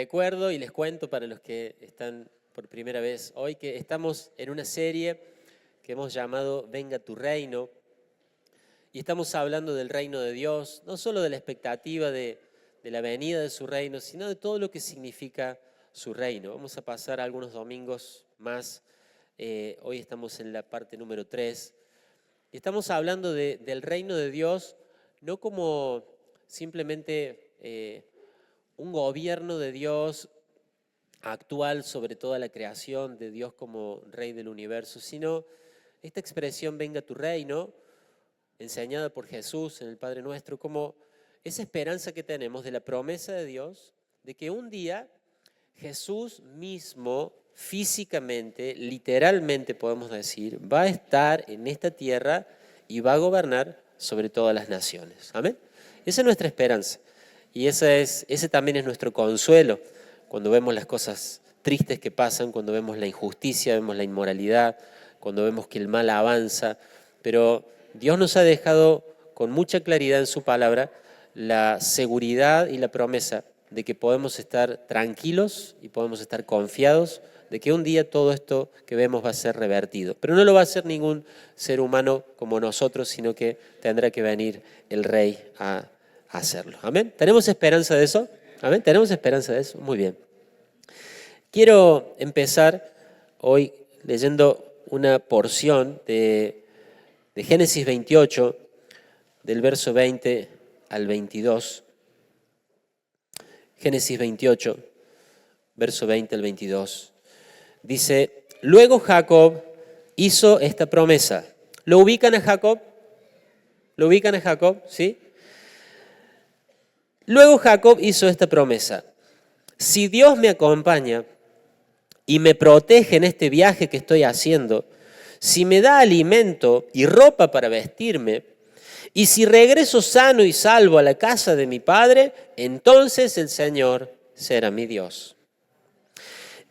recuerdo y les cuento para los que están por primera vez hoy que estamos en una serie que hemos llamado Venga tu Reino y estamos hablando del reino de Dios, no solo de la expectativa de la venida de su reino, sino de todo lo que significa su reino. Vamos a pasar algunos domingos más, hoy estamos en la parte número 3 y estamos hablando del reino de Dios no como simplemente un gobierno de Dios actual sobre toda la creación, de Dios como Rey del universo, sino esta expresión venga tu reino, enseñada por Jesús en el Padre Nuestro, como esa esperanza que tenemos de la promesa de Dios, de que un día Jesús mismo, físicamente, literalmente podemos decir, va a estar en esta tierra y va a gobernar sobre todas las naciones. ¿Amén? Esa es nuestra esperanza. Y ese también es nuestro consuelo cuando vemos las cosas tristes que pasan, cuando vemos la injusticia, vemos la inmoralidad, cuando vemos que el mal avanza. Pero Dios nos ha dejado con mucha claridad en su palabra la seguridad y la promesa de que podemos estar tranquilos y podemos estar confiados de que un día todo esto que vemos va a ser revertido. Pero no lo va a hacer ningún ser humano como nosotros, sino que tendrá que venir el Rey a hacerlo. ¿Amén? ¿Tenemos esperanza de eso? ¿Amén? ¿Tenemos esperanza de eso? Muy bien. Quiero empezar hoy leyendo una porción de Génesis 28, del verso 20 al 22. Génesis 28, verso 20 al 22. Dice, luego Jacob hizo esta promesa. ¿Lo ubican a Jacob? ¿Lo ubican a Jacob? ¿Sí? Luego Jacob hizo esta promesa. Si Dios me acompaña y me protege en este viaje que estoy haciendo, si me da alimento y ropa para vestirme, y si regreso sano y salvo a la casa de mi padre, entonces el Señor será mi Dios.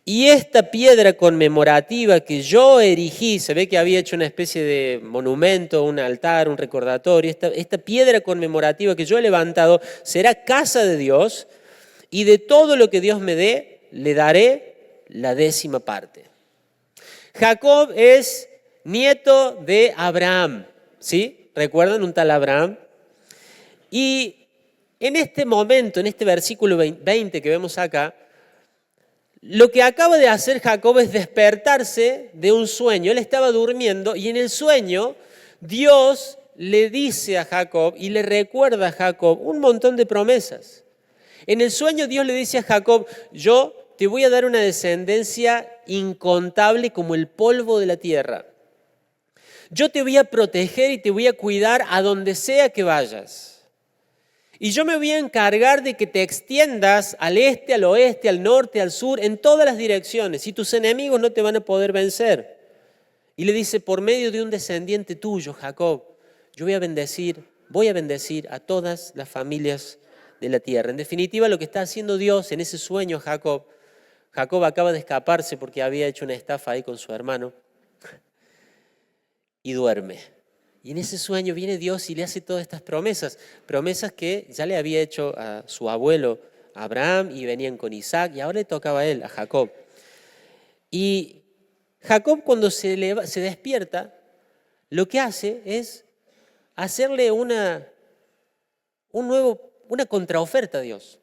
Y esta piedra conmemorativa que yo erigí, se ve que había hecho una especie de monumento, un altar, un recordatorio, esta piedra conmemorativa que yo he levantado será casa de Dios, y de todo lo que Dios me dé, le daré la 10ª parte. Jacob es nieto de Abraham, ¿sí? ¿Recuerdan un tal Abraham? Y en este momento, en este versículo 20 que vemos acá, lo que acaba de hacer Jacob es despertarse de un sueño. Él estaba durmiendo y en el sueño Dios le dice a Jacob y le recuerda a Jacob un montón de promesas. En el sueño Dios le dice a Jacob, yo te voy a dar una descendencia incontable como el polvo de la tierra. Yo te voy a proteger y te voy a cuidar a donde sea que vayas. Y yo me voy a encargar de que te extiendas al este, al oeste, al norte, al sur, en todas las direcciones. Y tus enemigos no te van a poder vencer. Y le dice, por medio de un descendiente tuyo, Jacob, yo voy a bendecir a todas las familias de la tierra. En definitiva, lo que está haciendo Dios en ese sueño, Jacob acaba de escaparse porque había hecho una estafa ahí con su hermano y duerme. Y en ese sueño viene Dios y le hace todas estas promesas que ya le había hecho a su abuelo Abraham y venían con Isaac y ahora le tocaba a él, a Jacob. Y Jacob cuando se despierta, lo que hace es hacerle una contraoferta a Dios.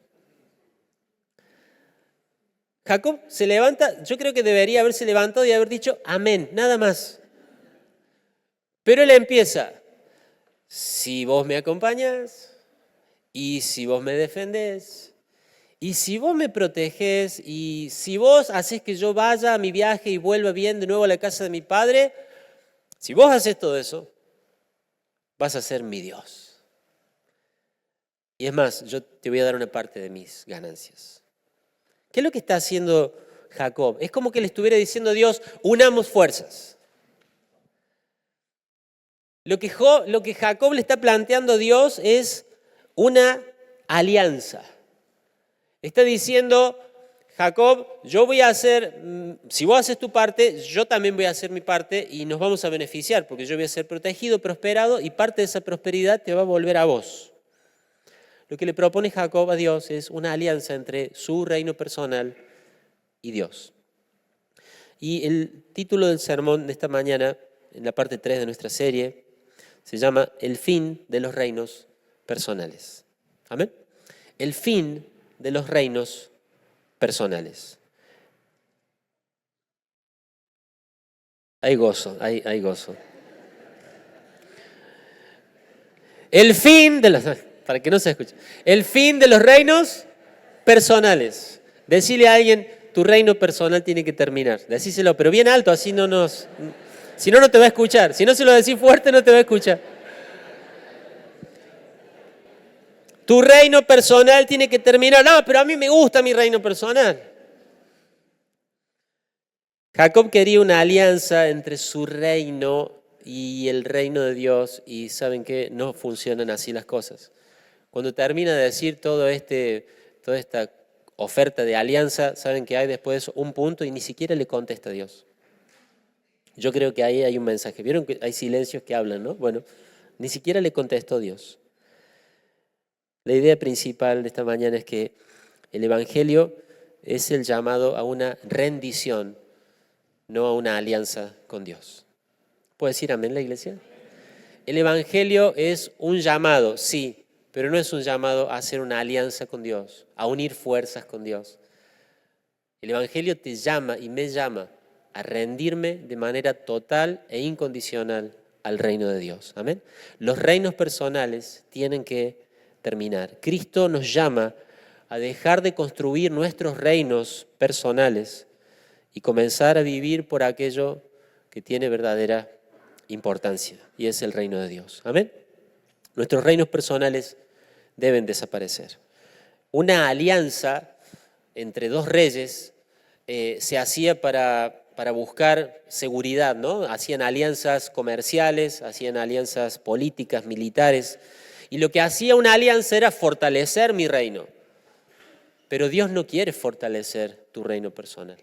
Jacob se levanta, yo creo que debería haberse levantado y haber dicho amén, nada más. Pero él empieza, si vos me acompañás, y si vos me defendés, y si vos me protegés, y si vos haces que yo vaya a mi viaje y vuelva bien de nuevo a la casa de mi padre, si vos haces todo eso, vas a ser mi Dios. Y es más, yo te voy a dar una parte de mis ganancias. ¿Qué es lo que está haciendo Jacob? Es como que le estuviera diciendo a Dios, unamos fuerzas. Lo que Jacob le está planteando a Dios es una alianza. Está diciendo, Jacob, yo voy a hacer, si vos haces tu parte, yo también voy a hacer mi parte y nos vamos a beneficiar porque yo voy a ser protegido, prosperado y parte de esa prosperidad te va a volver a vos. Lo que le propone Jacob a Dios es una alianza entre su reino personal y Dios. Y el título del sermón de esta mañana, en la parte 3 de nuestra serie, se llama El fin de los reinos personales. ¿Amén? El fin de los reinos personales. Hay gozo, hay gozo. El fin de los... Para que no se escuche. El fin de los reinos personales. Decirle a alguien, tu reino personal tiene que terminar. Decíselo, pero bien alto, así no nos... Si no, no te va a escuchar. Si no se lo decís fuerte, no te va a escuchar. Tu reino personal tiene que terminar. No, pero a mí me gusta mi reino personal. Jacob quería una alianza entre su reino y el reino de Dios, y ¿saben qué? No funcionan así las cosas. Cuando termina de decir toda esta oferta de alianza, ¿saben que hay después un punto y ni siquiera le contesta a Dios? Yo creo que ahí hay un mensaje. ¿Vieron que hay silencios que hablan, no? Bueno, ni siquiera le contestó Dios. La idea principal de esta mañana es que el Evangelio es el llamado a una rendición, no a una alianza con Dios. ¿Puede decir amén la iglesia? El Evangelio es un llamado, sí, pero no es un llamado a hacer una alianza con Dios, a unir fuerzas con Dios. El Evangelio te llama y me llama a rendirme de manera total e incondicional al reino de Dios. Amén. Los reinos personales tienen que terminar. Cristo nos llama a dejar de construir nuestros reinos personales y comenzar a vivir por aquello que tiene verdadera importancia, y es el reino de Dios. Amén. Nuestros reinos personales deben desaparecer. Una alianza entre dos reyes se hacía para buscar seguridad, ¿no? Hacían alianzas comerciales, hacían alianzas políticas, militares, y lo que hacía una alianza era fortalecer mi reino. Pero Dios no quiere fortalecer tu reino personal.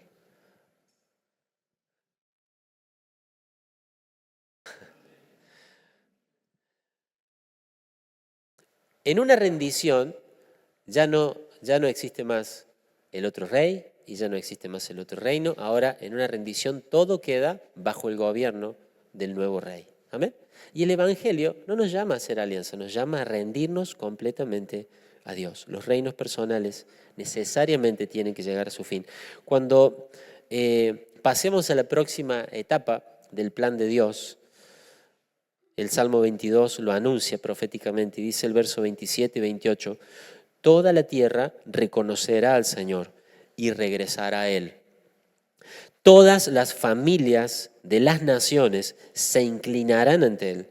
En una rendición ya no existe más el otro rey y ya no existe más el otro reino. Ahora, en una rendición, todo queda bajo el gobierno del nuevo rey. ¿Amén? Y el Evangelio no nos llama a hacer alianza, nos llama a rendirnos completamente a Dios. Los reinos personales necesariamente tienen que llegar a su fin. Cuando pasemos a la próxima etapa del plan de Dios, el Salmo 22 lo anuncia proféticamente y dice el verso 27 y 28, toda la tierra reconocerá al Señor y regresará a Él. Todas las familias de las naciones se inclinarán ante Él,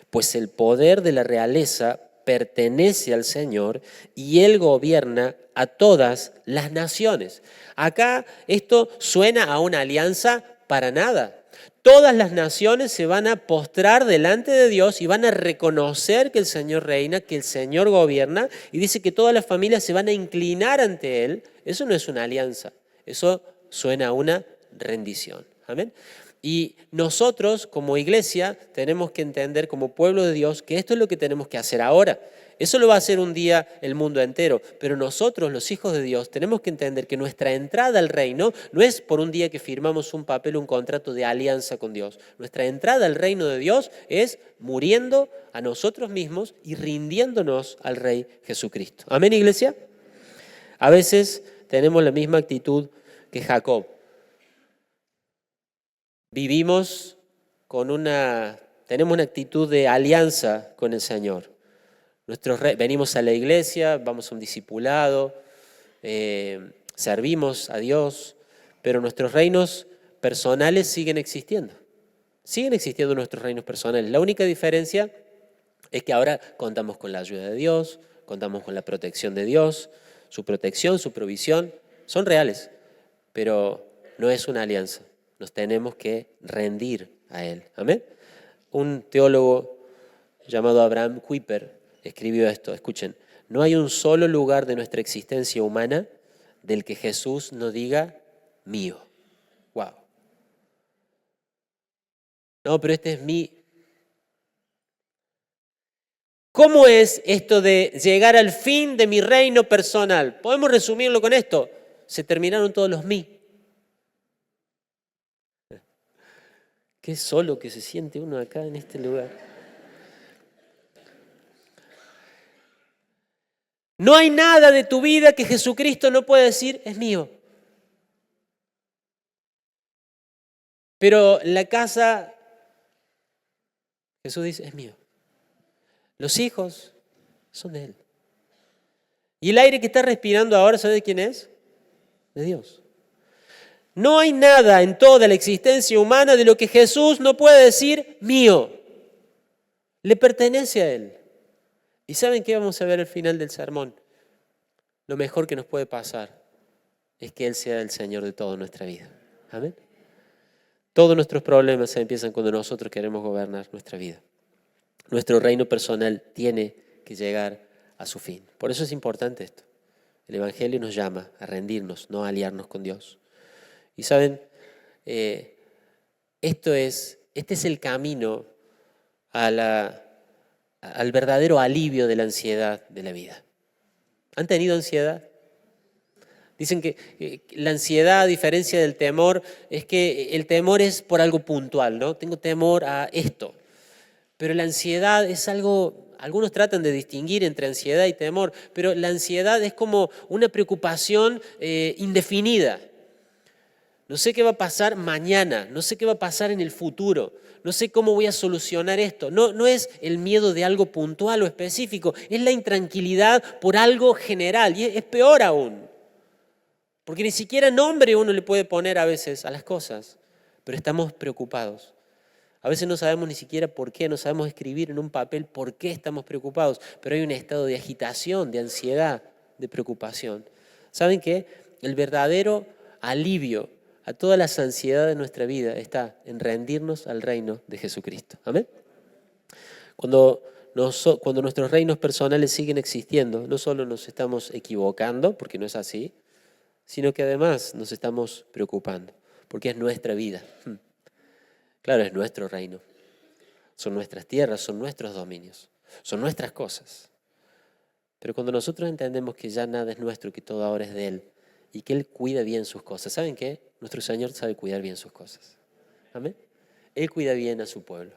pues el poder de la realeza pertenece al Señor y Él gobierna a todas las naciones. Acá esto suena a una alianza para nada. Todas las naciones se van a postrar delante de Dios y van a reconocer que el Señor reina, que el Señor gobierna, y dice que todas las familias se van a inclinar ante Él. Eso no es una alianza, eso suena a una rendición. Amén. Y nosotros como iglesia tenemos que entender como pueblo de Dios que esto es lo que tenemos que hacer ahora. Eso lo va a hacer un día el mundo entero, pero nosotros, los hijos de Dios, tenemos que entender que nuestra entrada al reino no es por un día que firmamos un papel, un contrato de alianza con Dios. Nuestra entrada al reino de Dios es muriendo a nosotros mismos y rindiéndonos al Rey Jesucristo. ¿Amén, iglesia? A veces tenemos la misma actitud que Jacob. Vivimos tenemos una actitud de alianza con el Señor. Venimos a la iglesia, vamos a un discipulado, servimos a Dios, pero nuestros reinos personales siguen existiendo. Siguen existiendo nuestros reinos personales. La única diferencia es que ahora contamos con la ayuda de Dios, contamos con la protección de Dios, su protección, su provisión, son reales, pero no es una alianza. Nos tenemos que rendir a Él. ¿Amén? Un teólogo llamado Abraham Kuyper escribió esto, escuchen, no hay un solo lugar de nuestra existencia humana del que Jesús no diga mío. Wow. No, pero este es ¿Cómo es esto de llegar al fin de mi reino personal? Podemos resumirlo con esto. Se terminaron todos los mí. Qué solo que se siente uno acá en este lugar. No hay nada de tu vida que Jesucristo no pueda decir, es mío. Pero la casa, Jesús dice, es mío. Los hijos son de Él. Y el aire que está respirando ahora, ¿sabe de quién es? De Dios. No hay nada en toda la existencia humana de lo que Jesús no puede decir mío. Le pertenece a Él. ¿Y saben qué vamos a ver al final del sermón? Lo mejor que nos puede pasar es que Él sea el Señor de toda nuestra vida. Amén. Todos nuestros problemas se empiezan cuando nosotros queremos gobernar nuestra vida. Nuestro reino personal tiene que llegar a su fin. Por eso es importante esto. El Evangelio nos llama a rendirnos, no a aliarnos con Dios. Y saben, este es el camino al verdadero alivio de la ansiedad de la vida. ¿Han tenido ansiedad? Dicen que la ansiedad, a diferencia del temor, es que el temor es por algo puntual, ¿no? Tengo temor a esto. Pero la ansiedad es algo, algunos tratan de distinguir entre ansiedad y temor, pero la ansiedad es como una preocupación indefinida. No sé qué va a pasar mañana, no sé qué va a pasar en el futuro, no sé cómo voy a solucionar esto. No es el miedo de algo puntual o específico, es la intranquilidad por algo general y es peor aún. Porque ni siquiera nombre uno le puede poner a veces a las cosas, pero estamos preocupados. A veces no sabemos ni siquiera por qué, no sabemos escribir en un papel por qué estamos preocupados, pero hay un estado de agitación, de ansiedad, de preocupación. ¿Saben qué? El verdadero alivio a todas las ansiedades de nuestra vida está en rendirnos al reino de Jesucristo. ¿Amén? Cuando nuestros reinos personales siguen existiendo, no solo nos estamos equivocando, porque no es así, sino que además nos estamos preocupando, porque es nuestra vida. Claro, es nuestro reino. Son nuestras tierras, son nuestros dominios, son nuestras cosas. Pero cuando nosotros entendemos que ya nada es nuestro, que todo ahora es de Él, y que Él cuida bien sus cosas, ¿saben qué? Nuestro Señor sabe cuidar bien sus cosas. ¿Amén? Él cuida bien a su pueblo,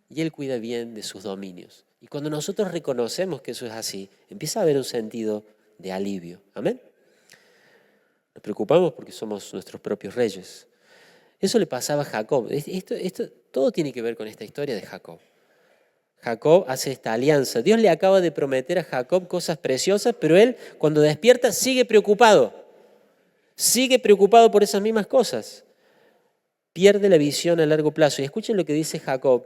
y Él cuida bien de sus dominios. Y cuando nosotros reconocemos que eso es así, empieza a haber un sentido de alivio. ¿Amén? Nos preocupamos porque somos nuestros propios reyes. Eso le pasaba a Jacob. Esto todo tiene que ver con esta historia de Jacob. Jacob hace esta alianza. Dios le acaba de prometer a Jacob cosas preciosas, pero él cuando despierta sigue preocupado. Sigue preocupado por esas mismas cosas. Pierde la visión a largo plazo. Y escuchen lo que dice Jacob.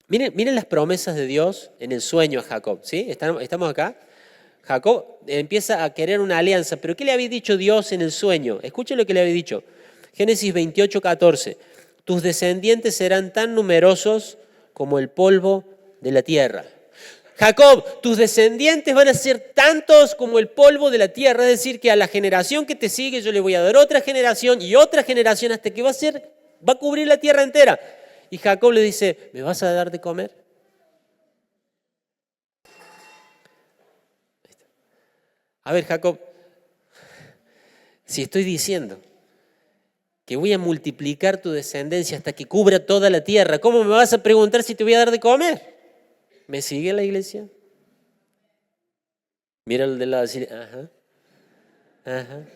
Miren las promesas de Dios en el sueño a Jacob. ¿Sí? ¿Estamos acá? Jacob empieza a querer una alianza. ¿Pero qué le había dicho Dios en el sueño? Escuchen lo que le había dicho. Génesis 28:14. Tus descendientes serán tan numerosos como el polvo de la tierra. Jacob, tus descendientes van a ser tantos como el polvo de la tierra. Es decir, que a la generación que te sigue yo le voy a dar otra generación y otra generación hasta que va a cubrir la tierra entera. Y Jacob le dice, ¿me vas a dar de comer? A ver, Jacob, si estoy diciendo que voy a multiplicar tu descendencia hasta que cubra toda la tierra, ¿cómo me vas a preguntar si te voy a dar de comer? ¿Me sigue la iglesia? Mira el de lado y decir, ajá.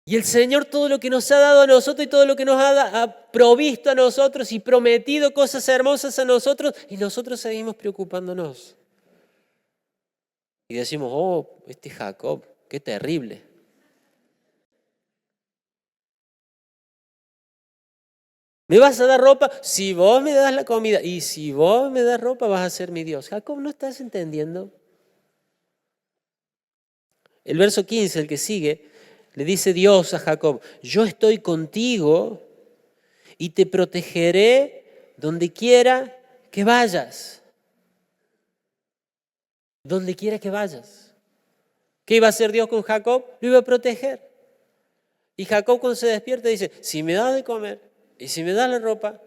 Y el Señor todo lo que nos ha dado a nosotros y todo lo que nos ha provisto a nosotros y prometido cosas hermosas a nosotros y nosotros seguimos preocupándonos. Y decimos, oh, este Jacob, qué terrible. ¿Me vas a dar ropa? Si vos me das la comida. Y si vos me das ropa, vas a ser mi Dios. Jacob, ¿no estás entendiendo? El verso 15, el que sigue, le dice Dios a Jacob, yo estoy contigo y te protegeré donde quiera que vayas. Donde quiera que vayas. ¿Qué iba a hacer Dios con Jacob? Lo iba a proteger. Y Jacob cuando se despierta dice, si me das de comer y si me das la ropa,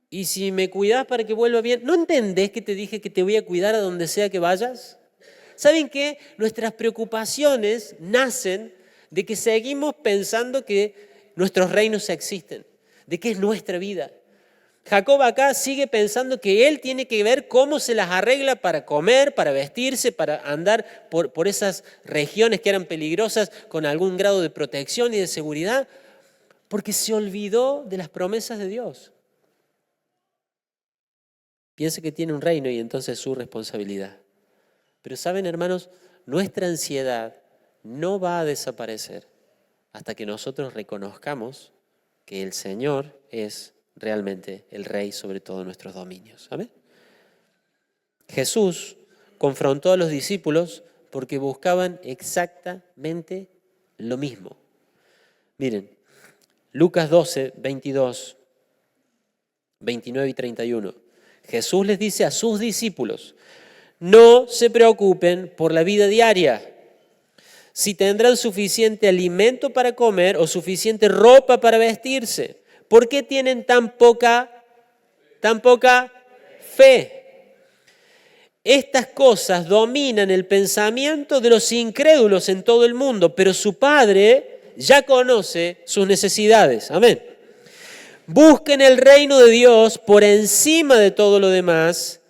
Y si me cuidas para que vuelva bien, ¿no entendés que te dije que te voy a cuidar a donde sea que vayas? ¿Saben qué? Nuestras preocupaciones nacen de que seguimos pensando que nuestros reinos existen, de que es nuestra vida. Jacob acá sigue pensando que él tiene que ver cómo se las arregla para comer, para vestirse, para andar por esas regiones que eran peligrosas con algún grado de protección y de seguridad, porque se olvidó de las promesas de Dios. Piensa que tiene un reino y entonces es su responsabilidad. Pero saben, hermanos, nuestra ansiedad no va a desaparecer hasta que nosotros reconozcamos que el Señor es realmente el Rey sobre todos nuestros dominios. ¿Amén? Jesús confrontó a los discípulos porque buscaban exactamente lo mismo. Miren, Lucas 12, 22, 29 y 31. Jesús les dice a sus discípulos: no se preocupen por la vida diaria, si tendrán suficiente alimento para comer o suficiente ropa para vestirse. ¿Por qué tienen tan poca fe? Estas cosas dominan el pensamiento de los incrédulos en todo el mundo, pero su Padre ya conoce sus necesidades. Amén. Busquen el reino de Dios por encima de todo lo demás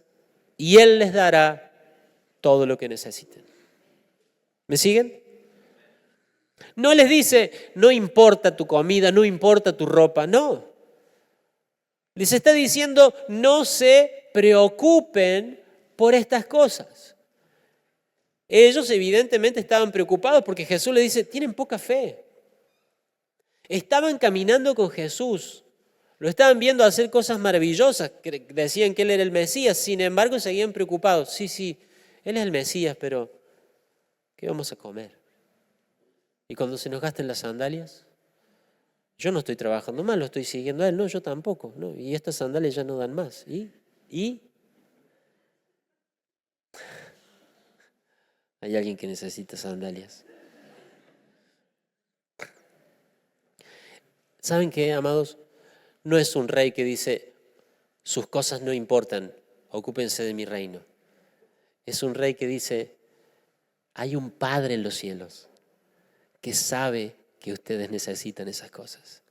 y Él les dará todo lo que necesiten. ¿Me siguen? No les dice, no importa tu comida, no importa tu ropa, no. Les está diciendo, no se preocupen por estas cosas. Ellos evidentemente estaban preocupados porque Jesús les dice, tienen poca fe. Estaban caminando con Jesús, lo estaban viendo hacer cosas maravillosas, decían que Él era el Mesías, sin embargo seguían preocupados. Sí, Él es el Mesías, pero ¿qué vamos a comer? ¿Y cuando se nos gasten las sandalias? Yo no estoy trabajando más, lo estoy siguiendo a Él. No, yo tampoco. ¿No? Y estas sandalias ya no dan más. ¿Y? Hay alguien que necesita sandalias. ¿Saben qué, amados? No es un rey que dice, sus cosas no importan, ocúpense de mi reino. Es un rey que dice, hay un Padre en los cielos que sabe que ustedes necesitan esas cosas.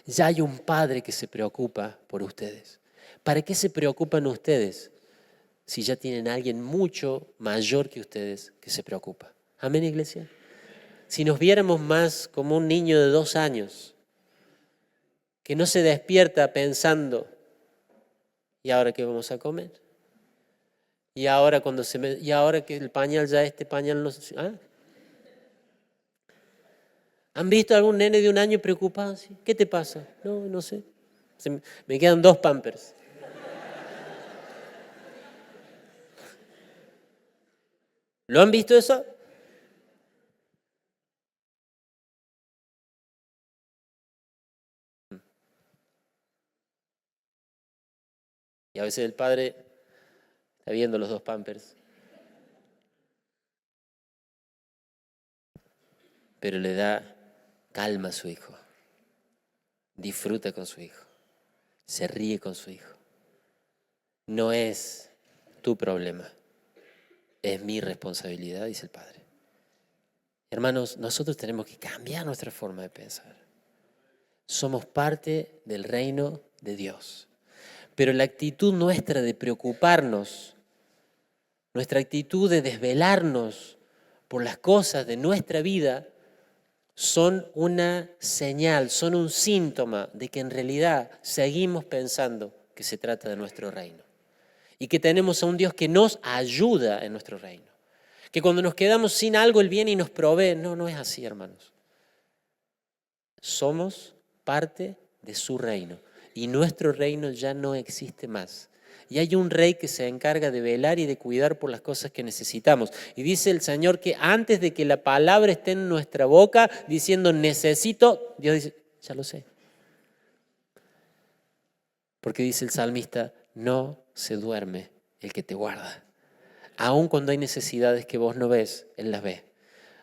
Ya hay un Padre que se preocupa por ustedes. ¿Para qué se preocupan ustedes si ya tienen a alguien mucho mayor que ustedes que se preocupa? Amén, iglesia. Si nos viéramos más como un niño de 2 años que no se despierta pensando, ¿y ahora qué vamos a comer? Y ahora que el pañal ya este pañal no se... ¿Ah? ¿Han visto a algún nene de 1 año preocupado? ¿Qué te pasa? No sé. Me quedan 2 Pampers. ¿Lo han visto eso? Y a veces el padre está viendo los 2 Pampers, pero le da calma a su hijo, disfruta con su hijo, se ríe con su hijo. No es tu problema, es mi responsabilidad, dice el Padre. Hermanos, nosotros tenemos que cambiar nuestra forma de pensar. Somos parte del reino de Dios. Pero la actitud nuestra de preocuparnos, nuestra actitud de desvelarnos por las cosas de nuestra vida, son una señal, son un síntoma de que en realidad seguimos pensando que se trata de nuestro reino. Y que tenemos a un Dios que nos ayuda en nuestro reino. Que cuando nos quedamos sin algo, Él viene y nos provee. No es así, hermanos. Somos parte de su reino. Y nuestro reino ya no existe más. Y hay un rey que se encarga de velar y de cuidar por las cosas que necesitamos. Y dice el Señor que antes de que la palabra esté en nuestra boca diciendo necesito, Dios dice, ya lo sé. Porque dice el salmista, no se duerme el que te guarda. Aun cuando hay necesidades que vos no ves, Él las ve.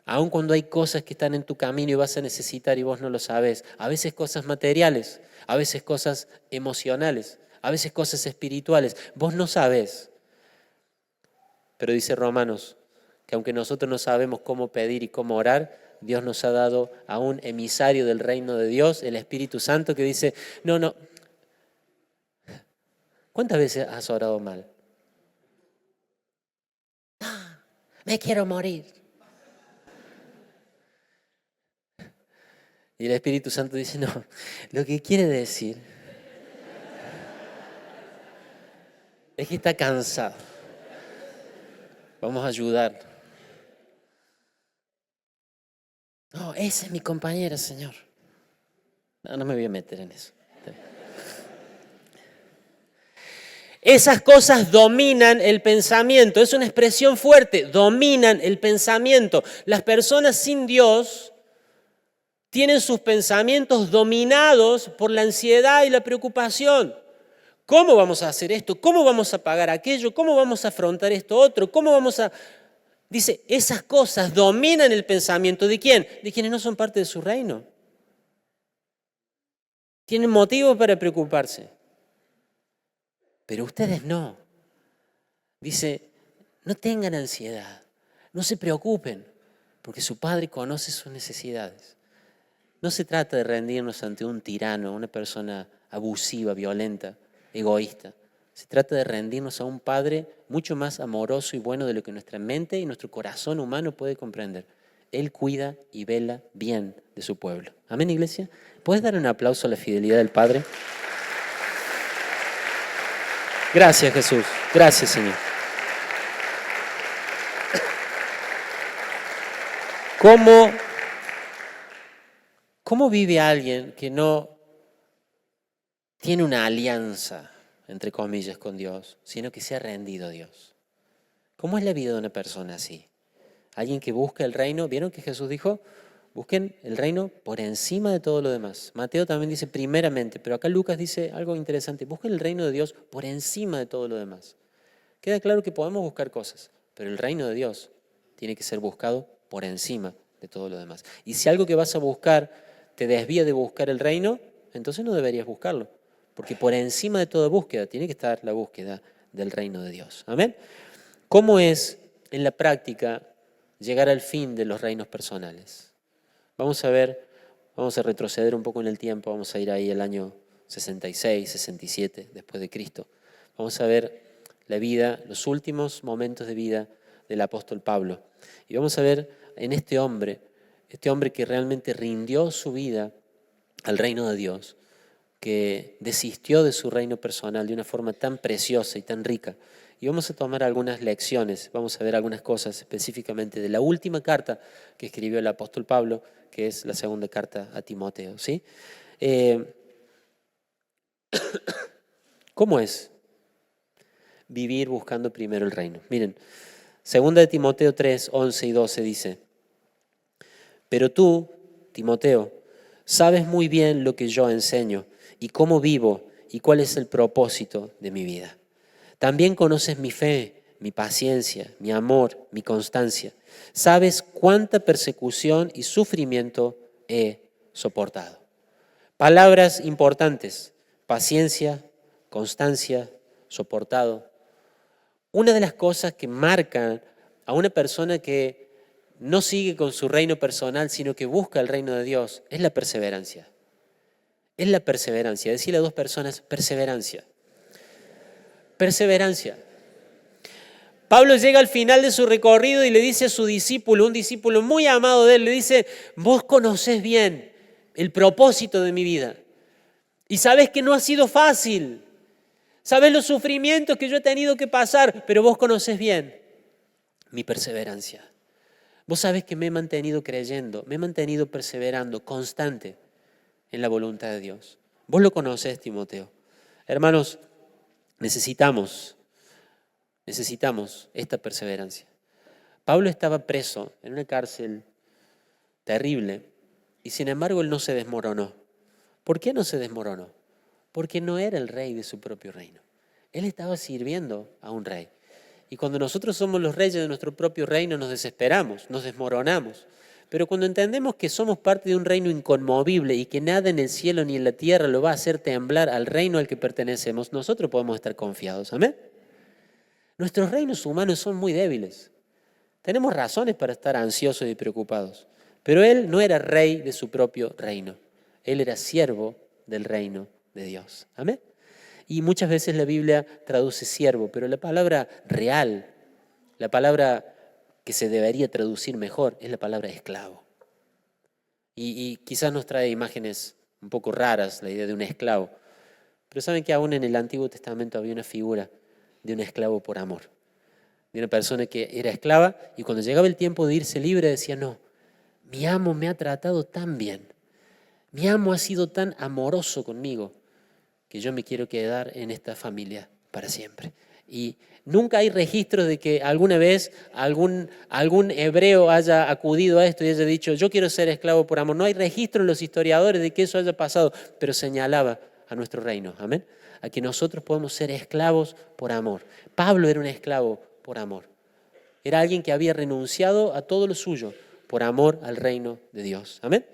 Aun cuando hay cosas que están en tu camino y vas a necesitar y vos no lo sabes. A veces cosas materiales, a veces cosas emocionales, a veces cosas espirituales. Vos no sabés. Pero dice Romanos que aunque nosotros no sabemos cómo pedir y cómo orar, Dios nos ha dado a un emisario del reino de Dios, el Espíritu Santo, que dice, no. ¿Cuántas veces has orado mal? Me quiero morir. Y el Espíritu Santo dice, no, lo que quiere decir es que está cansado. Vamos a ayudar. No, esa es mi compañera, Señor. No me voy a meter en eso. Esas cosas dominan el pensamiento. Es una expresión fuerte. Dominan el pensamiento. Las personas sin Dios tienen sus pensamientos dominados por la ansiedad y la preocupación. ¿Cómo vamos a hacer esto? ¿Cómo vamos a pagar aquello? ¿Cómo vamos a afrontar esto otro? ¿Cómo vamos a...? Dice, esas cosas dominan el pensamiento. ¿De quién? De quienes no son parte de su reino. Tienen motivos para preocuparse. Pero ustedes no. Dice, no tengan ansiedad, no se preocupen, porque su Padre conoce sus necesidades. No se trata de rendirnos ante un tirano, una persona abusiva, violenta, egoísta. Se trata de rendirnos a un Padre mucho más amoroso y bueno de lo que nuestra mente y nuestro corazón humano puede comprender. Él cuida y vela bien de su pueblo. Amén, iglesia. ¿Puedes dar un aplauso a la fidelidad del Padre? Gracias, Jesús. Gracias, Señor. ¿Cómo vive alguien que no tiene una alianza, entre comillas, con Dios, sino que se ha rendido a Dios? ¿Cómo es la vida de una persona así? Alguien que busca el reino. ¿Vieron que Jesús dijo? Busquen el reino por encima de todo lo demás. Mateo también dice primeramente, pero acá Lucas dice algo interesante. Busquen el reino de Dios por encima de todo lo demás. Queda claro que podemos buscar cosas, pero el reino de Dios tiene que ser buscado por encima de todo lo demás. Y si algo que vas a buscar te desvía de buscar el reino, entonces no deberías buscarlo. Porque por encima de toda búsqueda tiene que estar la búsqueda del reino de Dios. ¿Amén? ¿Cómo es en la práctica llegar al fin de los reinos personales? Vamos a retroceder un poco en el tiempo, vamos a ir ahí al año 66, 67, después de Cristo. Vamos a ver la vida, los últimos momentos de vida del apóstol Pablo. Y vamos a ver en este hombre que realmente rindió su vida al reino de Dios, que desistió de su reino personal de una forma tan preciosa y tan rica. Y vamos a tomar algunas lecciones, vamos a ver algunas cosas específicamente de la última carta que escribió el apóstol Pablo, que es la segunda carta a Timoteo, ¿sí? ¿Cómo es vivir buscando primero el reino? Miren, segunda de Timoteo 3, 11 y 12 dice, pero tú, Timoteo, sabes muy bien lo que yo enseño y cómo vivo y cuál es el propósito de mi vida. También conoces mi fe, mi paciencia, mi amor, mi constancia. Sabes cuánta persecución y sufrimiento he soportado. Palabras importantes: paciencia, constancia, soportado. Una de las cosas que marcan a una persona que no sigue con su reino personal, sino que busca el reino de Dios, es la perseverancia. Es la perseverancia. Decirle a dos personas, perseverancia. Perseverancia. Pablo llega al final de su recorrido y le dice a su discípulo, un discípulo muy amado de él, le dice, vos conocés bien el propósito de mi vida y sabés que no ha sido fácil, sabés los sufrimientos que yo he tenido que pasar, pero vos conocés bien mi perseverancia. Vos sabés que me he mantenido creyendo, me he mantenido perseverando, constante en la voluntad de Dios. Vos lo conocés, Timoteo. Hermanos, necesitamos esta perseverancia. Pablo estaba preso en una cárcel terrible y sin embargo él no se desmoronó. ¿Por qué no se desmoronó? Porque no era el rey de su propio reino. Él estaba sirviendo a un rey. Y cuando nosotros somos los reyes de nuestro propio reino nos desesperamos, nos desmoronamos. Pero cuando entendemos que somos parte de un reino inconmovible y que nada en el cielo ni en la tierra lo va a hacer temblar al reino al que pertenecemos, nosotros podemos estar confiados. ¿Amén? Nuestros reinos humanos son muy débiles. Tenemos razones para estar ansiosos y preocupados. Pero él no era rey de su propio reino. Él era siervo del reino de Dios. ¿Amén? Y muchas veces la Biblia traduce siervo, pero la palabra real, la palabra que se debería traducir mejor, es la palabra esclavo. Y quizás nos trae imágenes un poco raras la idea de un esclavo. Pero saben que aún en el Antiguo Testamento había una figura de un esclavo por amor. De una persona que era esclava y cuando llegaba el tiempo de irse libre decía, no, mi amo me ha tratado tan bien. Mi amo ha sido tan amoroso conmigo que yo me quiero quedar en esta familia para siempre. Y nunca hay registros de que alguna vez algún hebreo haya acudido a esto y haya dicho, yo quiero ser esclavo por amor. No hay registro en los historiadores de que eso haya pasado, pero señalaba a nuestro reino. Amén. A que nosotros podemos ser esclavos por amor. Pablo era un esclavo por amor. Era alguien que había renunciado a todo lo suyo por amor al reino de Dios. Amén.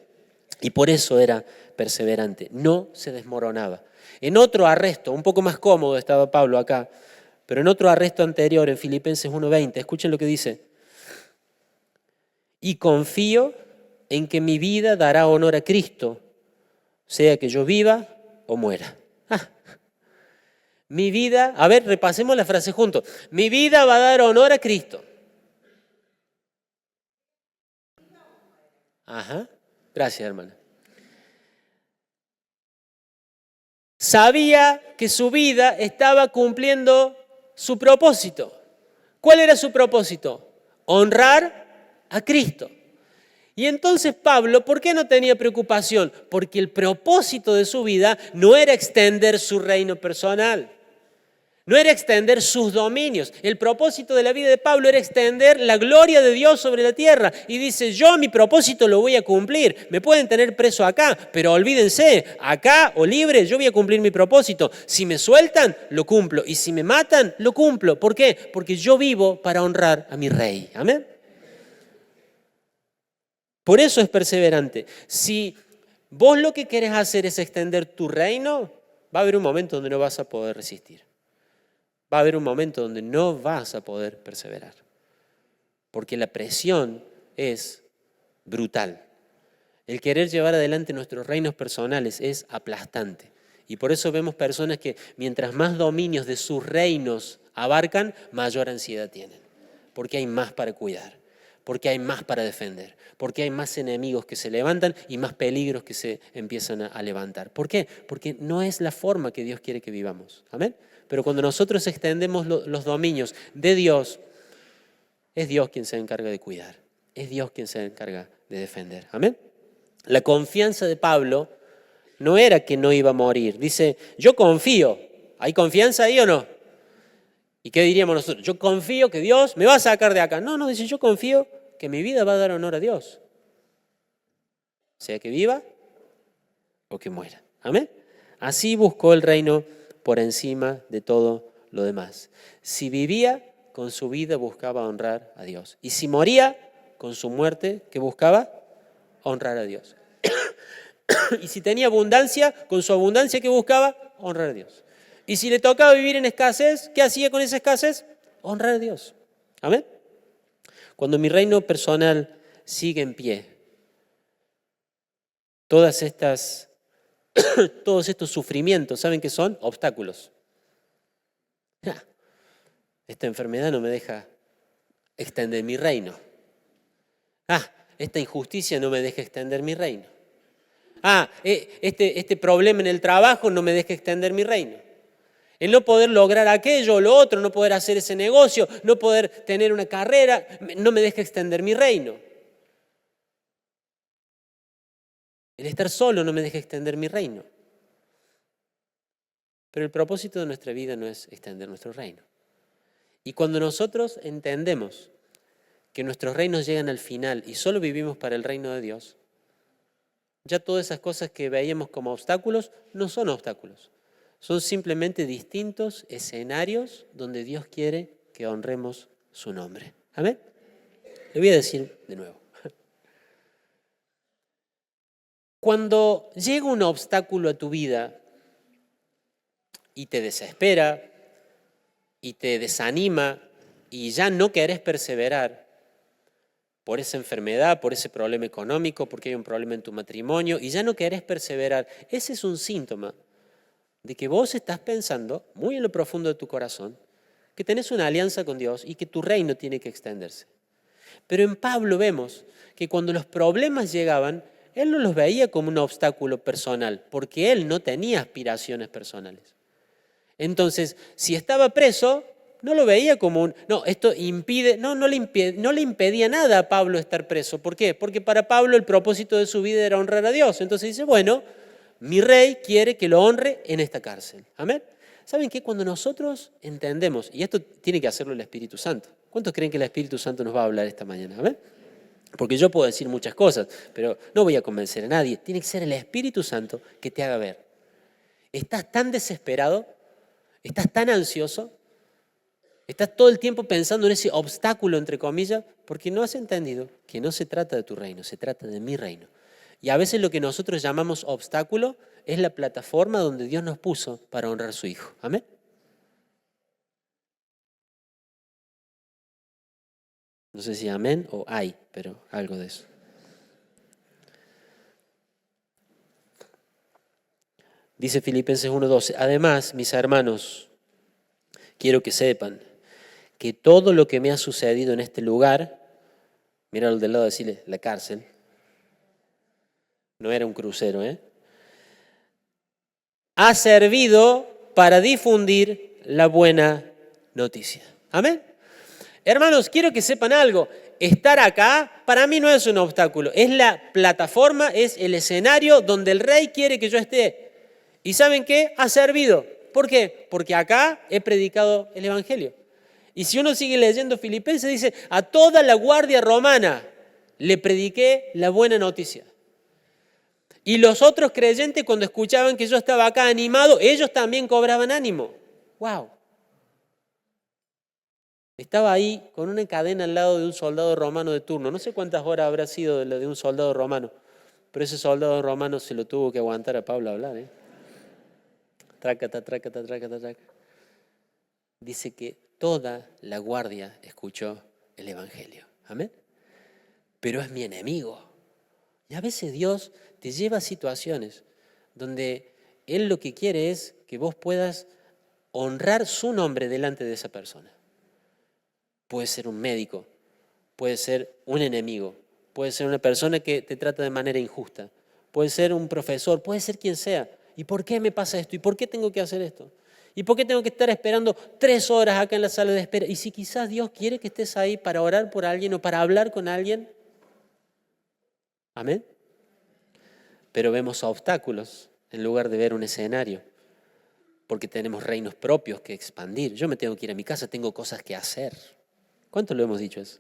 Y por eso era perseverante. No se desmoronaba. En otro arresto, un poco más cómodo estaba Pablo acá, pero en otro arresto anterior, en Filipenses 1:20, escuchen lo que dice. Y confío en que mi vida dará honor a Cristo, sea que yo viva o muera. Mi vida, a ver, repasemos la frase juntos. Mi vida va a dar honor a Cristo. Ajá, gracias, hermana. Sabía que su vida estaba cumpliendo su propósito. ¿Cuál era su propósito? Honrar a Cristo. Y entonces Pablo, ¿por qué no tenía preocupación? Porque el propósito de su vida no era extender su reino personal. No era extender sus dominios. El propósito de la vida de Pablo era extender la gloria de Dios sobre la tierra. Y dice, yo mi propósito lo voy a cumplir. Me pueden tener preso acá, pero olvídense, acá o libre, yo voy a cumplir mi propósito. Si me sueltan, lo cumplo. Y si me matan, lo cumplo. ¿Por qué? Porque yo vivo para honrar a mi rey. Amén. Por eso es perseverante. Si vos lo que querés hacer es extender tu reino, va a haber un momento donde no vas a poder resistir. Va a haber un momento donde no vas a poder perseverar, porque la presión es brutal. El querer llevar adelante nuestros reinos personales es aplastante. Y por eso vemos personas que mientras más dominios de sus reinos abarcan, mayor ansiedad tienen. Porque hay más para cuidar, porque hay más para defender, porque hay más enemigos que se levantan y más peligros que se empiezan a levantar. ¿Por qué? Porque no es la forma que Dios quiere que vivamos. ¿Amén? Pero cuando nosotros extendemos los dominios de Dios, es Dios quien se encarga de cuidar. Es Dios quien se encarga de defender. ¿Amén? La confianza de Pablo no era que no iba a morir. Dice, yo confío. ¿Hay confianza ahí o no? ¿Y qué diríamos nosotros? Yo confío que Dios me va a sacar de acá. No, dice, yo confío que mi vida va a dar honor a Dios. Sea que viva o que muera. ¿Amén? Así buscó el reino por encima de todo lo demás. Si vivía, con su vida buscaba honrar a Dios. Y si moría, con su muerte, ¿qué buscaba? Honrar a Dios. Y si tenía abundancia, con su abundancia, ¿qué buscaba? Honrar a Dios. Y si le tocaba vivir en escasez, ¿qué hacía con esa escasez? Honrar a Dios. ¿Amén? Cuando mi reino personal sigue en pie, todos estos sufrimientos, ¿saben qué son? Obstáculos. Esta enfermedad no me deja extender mi reino. Esta injusticia no me deja extender mi reino. Este problema en el trabajo no me deja extender mi reino. El no poder lograr aquello o lo otro, no poder hacer ese negocio, no poder tener una carrera, no me deja extender mi reino. El estar solo no me deja extender mi reino. Pero el propósito de nuestra vida no es extender nuestro reino. Y cuando nosotros entendemos que nuestros reinos llegan al final y solo vivimos para el reino de Dios, ya todas esas cosas que veíamos como obstáculos no son obstáculos. Son simplemente distintos escenarios donde Dios quiere que honremos su nombre. ¿Amén? Le voy a decir de nuevo. Cuando llega un obstáculo a tu vida y te desespera y te desanima y ya no querés perseverar por esa enfermedad, por ese problema económico, porque hay un problema en tu matrimonio y ya no querés perseverar, ese es un síntoma de que vos estás pensando muy en lo profundo de tu corazón que tenés una alianza con Dios y que tu reino tiene que extenderse. Pero en Pablo vemos que cuando los problemas llegaban, él no los veía como un obstáculo personal, porque él no tenía aspiraciones personales. Entonces, si estaba preso, no lo veía como esto impide, no le impedía nada a Pablo estar preso. ¿Por qué? Porque para Pablo el propósito de su vida era honrar a Dios. Entonces dice, bueno, mi rey quiere que lo honre en esta cárcel. Amén. ¿Saben qué? Cuando nosotros entendemos, y esto tiene que hacerlo el Espíritu Santo, ¿cuántos creen que el Espíritu Santo nos va a hablar esta mañana? Amén. Porque yo puedo decir muchas cosas, pero no voy a convencer a nadie. Tiene que ser el Espíritu Santo que te haga ver. ¿Estás tan desesperado? ¿Estás tan ansioso? ¿Estás todo el tiempo pensando en ese obstáculo, entre comillas? Porque no has entendido que no se trata de tu reino, se trata de mi reino. Y a veces lo que nosotros llamamos obstáculo es la plataforma donde Dios nos puso para honrar a su Hijo. ¿Amén? No sé si amén o hay, pero algo de eso. Dice Filipenses 1:12, además, mis hermanos, quiero que sepan que todo lo que me ha sucedido en este lugar, mira al del lado, decirle, la cárcel, no era un crucero, ha servido para difundir la buena noticia. Amén. Hermanos, quiero que sepan algo. Estar acá para mí no es un obstáculo. Es la plataforma, es el escenario donde el rey quiere que yo esté. ¿Y saben qué? Ha servido. ¿Por qué? Porque acá he predicado el evangelio. Y si uno sigue leyendo Filipenses, dice, a toda la guardia romana le prediqué la buena noticia. Y los otros creyentes, cuando escuchaban que yo estaba acá animado, ellos también cobraban ánimo. ¡Wow! Estaba ahí con una cadena al lado de un soldado romano de turno. No sé cuántas horas habrá sido de la de un soldado romano, pero ese soldado romano se lo tuvo que aguantar a Pablo a hablar. Trácata, trácata, trácata, trácata. Dice que toda la guardia escuchó el evangelio. Amén. Pero es mi enemigo. Y a veces Dios te lleva a situaciones donde Él lo que quiere es que vos puedas honrar su nombre delante de esa persona. Puede ser un médico, puede ser un enemigo, puede ser una persona que te trata de manera injusta, puede ser un profesor, puede ser quien sea. ¿Y por qué me pasa esto? ¿Y por qué tengo que hacer esto? ¿Y por qué tengo que estar esperando 3 horas acá en la sala de espera? Y si quizás Dios quiere que estés ahí para orar por alguien o para hablar con alguien. Amén. Pero vemos obstáculos en lugar de ver un escenario, porque tenemos reinos propios que expandir. Yo me tengo que ir a mi casa, tengo cosas que hacer. ¿Cuánto lo hemos dicho eso?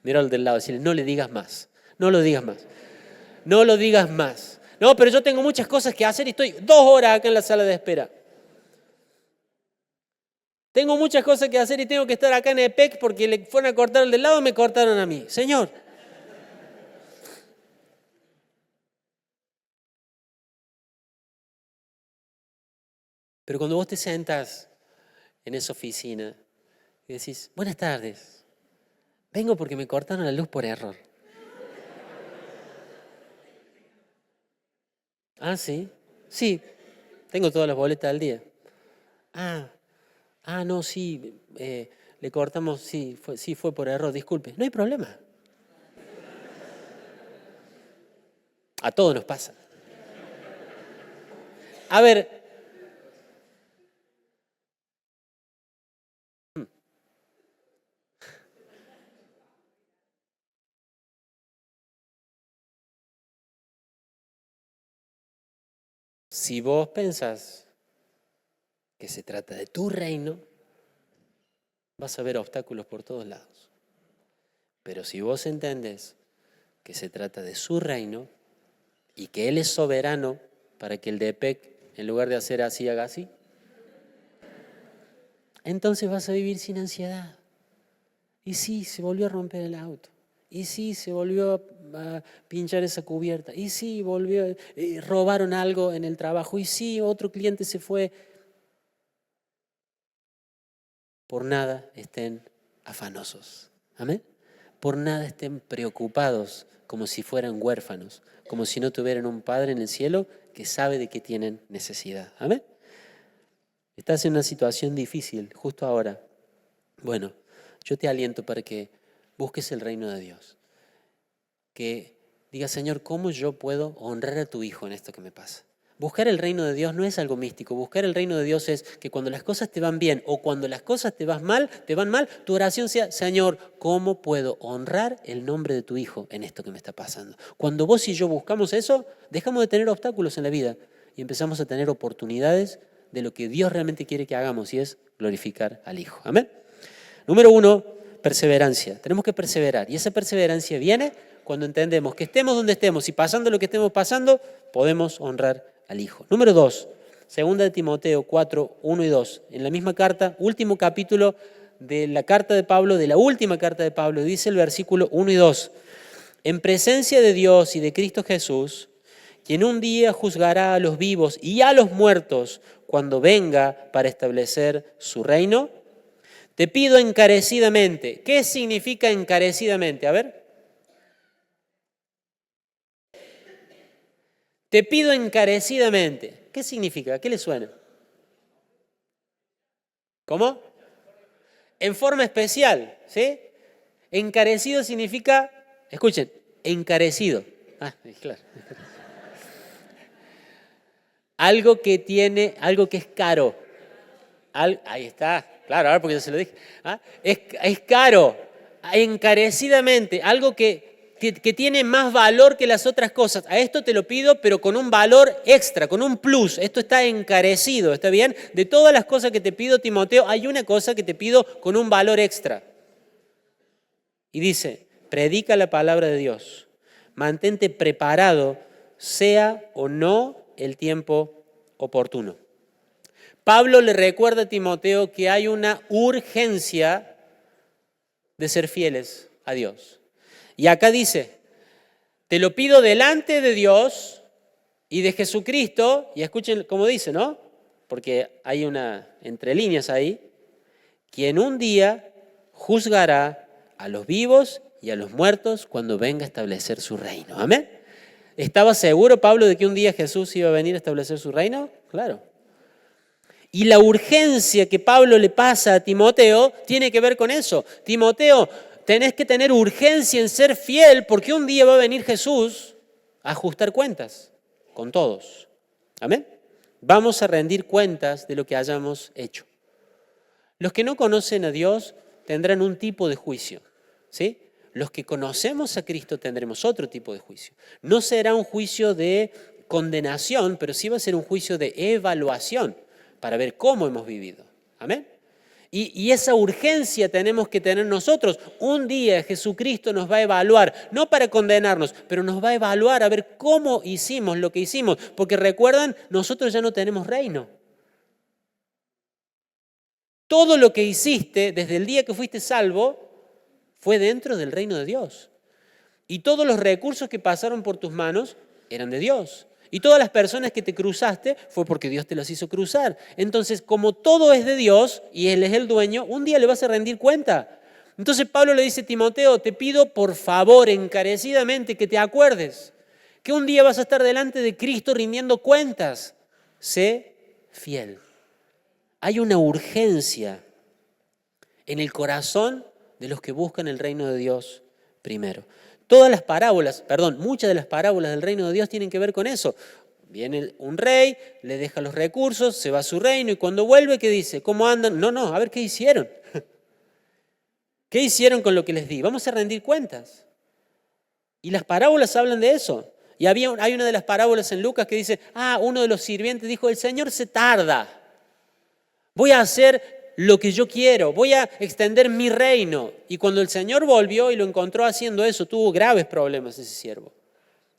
Mira al del lado, decirle, no le digas más, no lo digas más, no lo digas más. No, pero yo tengo muchas cosas que hacer y estoy 2 horas acá en la sala de espera. Tengo muchas cosas que hacer y tengo que estar acá en EPEC porque le fueron a cortar al del lado y me cortaron a mí. Señor. Pero cuando vos te sentas en esa oficina y decís, buenas tardes, vengo porque me cortaron la luz por error. Ah, sí, sí, tengo todas las boletas al día. No, sí, le cortamos, sí fue por error, disculpe. No hay problema. A todos nos pasa. A ver, si vos pensás que se trata de tu reino, vas a ver obstáculos por todos lados. Pero si vos entendés que se trata de su reino y que Él es soberano para que el de EPEC, en lugar de hacer así, haga así, entonces vas a vivir sin ansiedad. Y sí, se volvió a romper el auto. Y sí, se volvió a pinchar esa cubierta. Y sí, robaron algo en el trabajo. Y sí, otro cliente se fue. Por nada estén afanosos. Amén. Por nada estén preocupados como si fueran huérfanos, como si no tuvieran un Padre en el cielo que sabe de qué tienen necesidad. Amén. Estás en una situación difícil justo ahora. Bueno, yo te aliento para que busques el reino de Dios. Que digas, Señor, ¿cómo yo puedo honrar a tu Hijo en esto que me pasa? Buscar el reino de Dios no es algo místico. Buscar el reino de Dios es que cuando las cosas te van bien o cuando las cosas te van mal, tu oración sea, Señor, ¿cómo puedo honrar el nombre de tu Hijo en esto que me está pasando? Cuando vos y yo buscamos eso, dejamos de tener obstáculos en la vida y empezamos a tener oportunidades de lo que Dios realmente quiere que hagamos, y es glorificar al Hijo. Amén. Número 1, perseverancia. Tenemos que perseverar, y esa perseverancia viene cuando entendemos que estemos donde estemos y pasando lo que estemos pasando, podemos honrar al Hijo. Número 2, 2 Timoteo 4, 1 y 2. En la misma carta, último capítulo de la carta de Pablo, de la última carta de Pablo, dice el versículo 1 y 2. En presencia de Dios y de Cristo Jesús, quien un día juzgará a los vivos y a los muertos cuando venga para establecer su reino, te pido encarecidamente. ¿Qué significa encarecidamente? A ver. Te pido encarecidamente. ¿Qué significa? ¿Qué le suena? ¿Cómo? En forma especial, ¿sí? Encarecido significa, escuchen, encarecido. Ah, claro. Algo que es caro. Ahí está, claro, ahora porque yo se lo dije. Es caro, encarecidamente, algo que tiene más valor que las otras cosas. A esto te lo pido, pero con un valor extra, con un plus. Esto está encarecido, ¿está bien? De todas las cosas que te pido, Timoteo, hay una cosa que te pido con un valor extra. Y dice, predica la palabra de Dios. Mantente preparado, sea o no el tiempo oportuno. Pablo le recuerda a Timoteo que hay una urgencia de ser fieles a Dios. Y acá dice, te lo pido delante de Dios y de Jesucristo, y escuchen cómo dice, ¿no? Porque hay una entre líneas ahí, quien un día juzgará a los vivos y a los muertos cuando venga a establecer su reino. ¿Amén? ¿Estaba seguro Pablo de que un día Jesús iba a venir a establecer su reino? Claro. Y la urgencia que Pablo le pasa a Timoteo tiene que ver con eso. Timoteo, tenés que tener urgencia en ser fiel porque un día va a venir Jesús a ajustar cuentas con todos. ¿Amén? Vamos a rendir cuentas de lo que hayamos hecho. Los que no conocen a Dios tendrán un tipo de juicio, ¿sí? Los que conocemos a Cristo tendremos otro tipo de juicio. No será un juicio de condenación, pero sí va a ser un juicio de evaluación para ver cómo hemos vivido. ¿Amén? Y esa urgencia tenemos que tener nosotros. Un día Jesucristo nos va a evaluar, no para condenarnos, pero nos va a evaluar a ver cómo hicimos lo que hicimos. Porque recuerdan, nosotros ya no tenemos reino. Todo lo que hiciste desde el día que fuiste salvo fue dentro del reino de Dios. Y todos los recursos que pasaron por tus manos eran de Dios. Y todas las personas que te cruzaste fue porque Dios te las hizo cruzar. Entonces, como todo es de Dios y Él es el dueño, un día le vas a rendir cuenta. Entonces Pablo le dice a Timoteo, te pido por favor encarecidamente que te acuerdes que un día vas a estar delante de Cristo rindiendo cuentas. Sé fiel. Hay una urgencia en el corazón de los que buscan el reino de Dios primero. Muchas de las parábolas del reino de Dios tienen que ver con eso. Viene un rey, le deja los recursos, se va a su reino y cuando vuelve, ¿qué dice? ¿Cómo andan? No, a ver qué hicieron. ¿Qué hicieron con lo que les di? Vamos a rendir cuentas. Y las parábolas hablan de eso. Y hay una de las parábolas en Lucas que dice, uno de los sirvientes dijo, el Señor se tarda. Voy a hacer lo que yo quiero, voy a extender mi reino. Y cuando el Señor volvió y lo encontró haciendo eso, tuvo graves problemas ese siervo.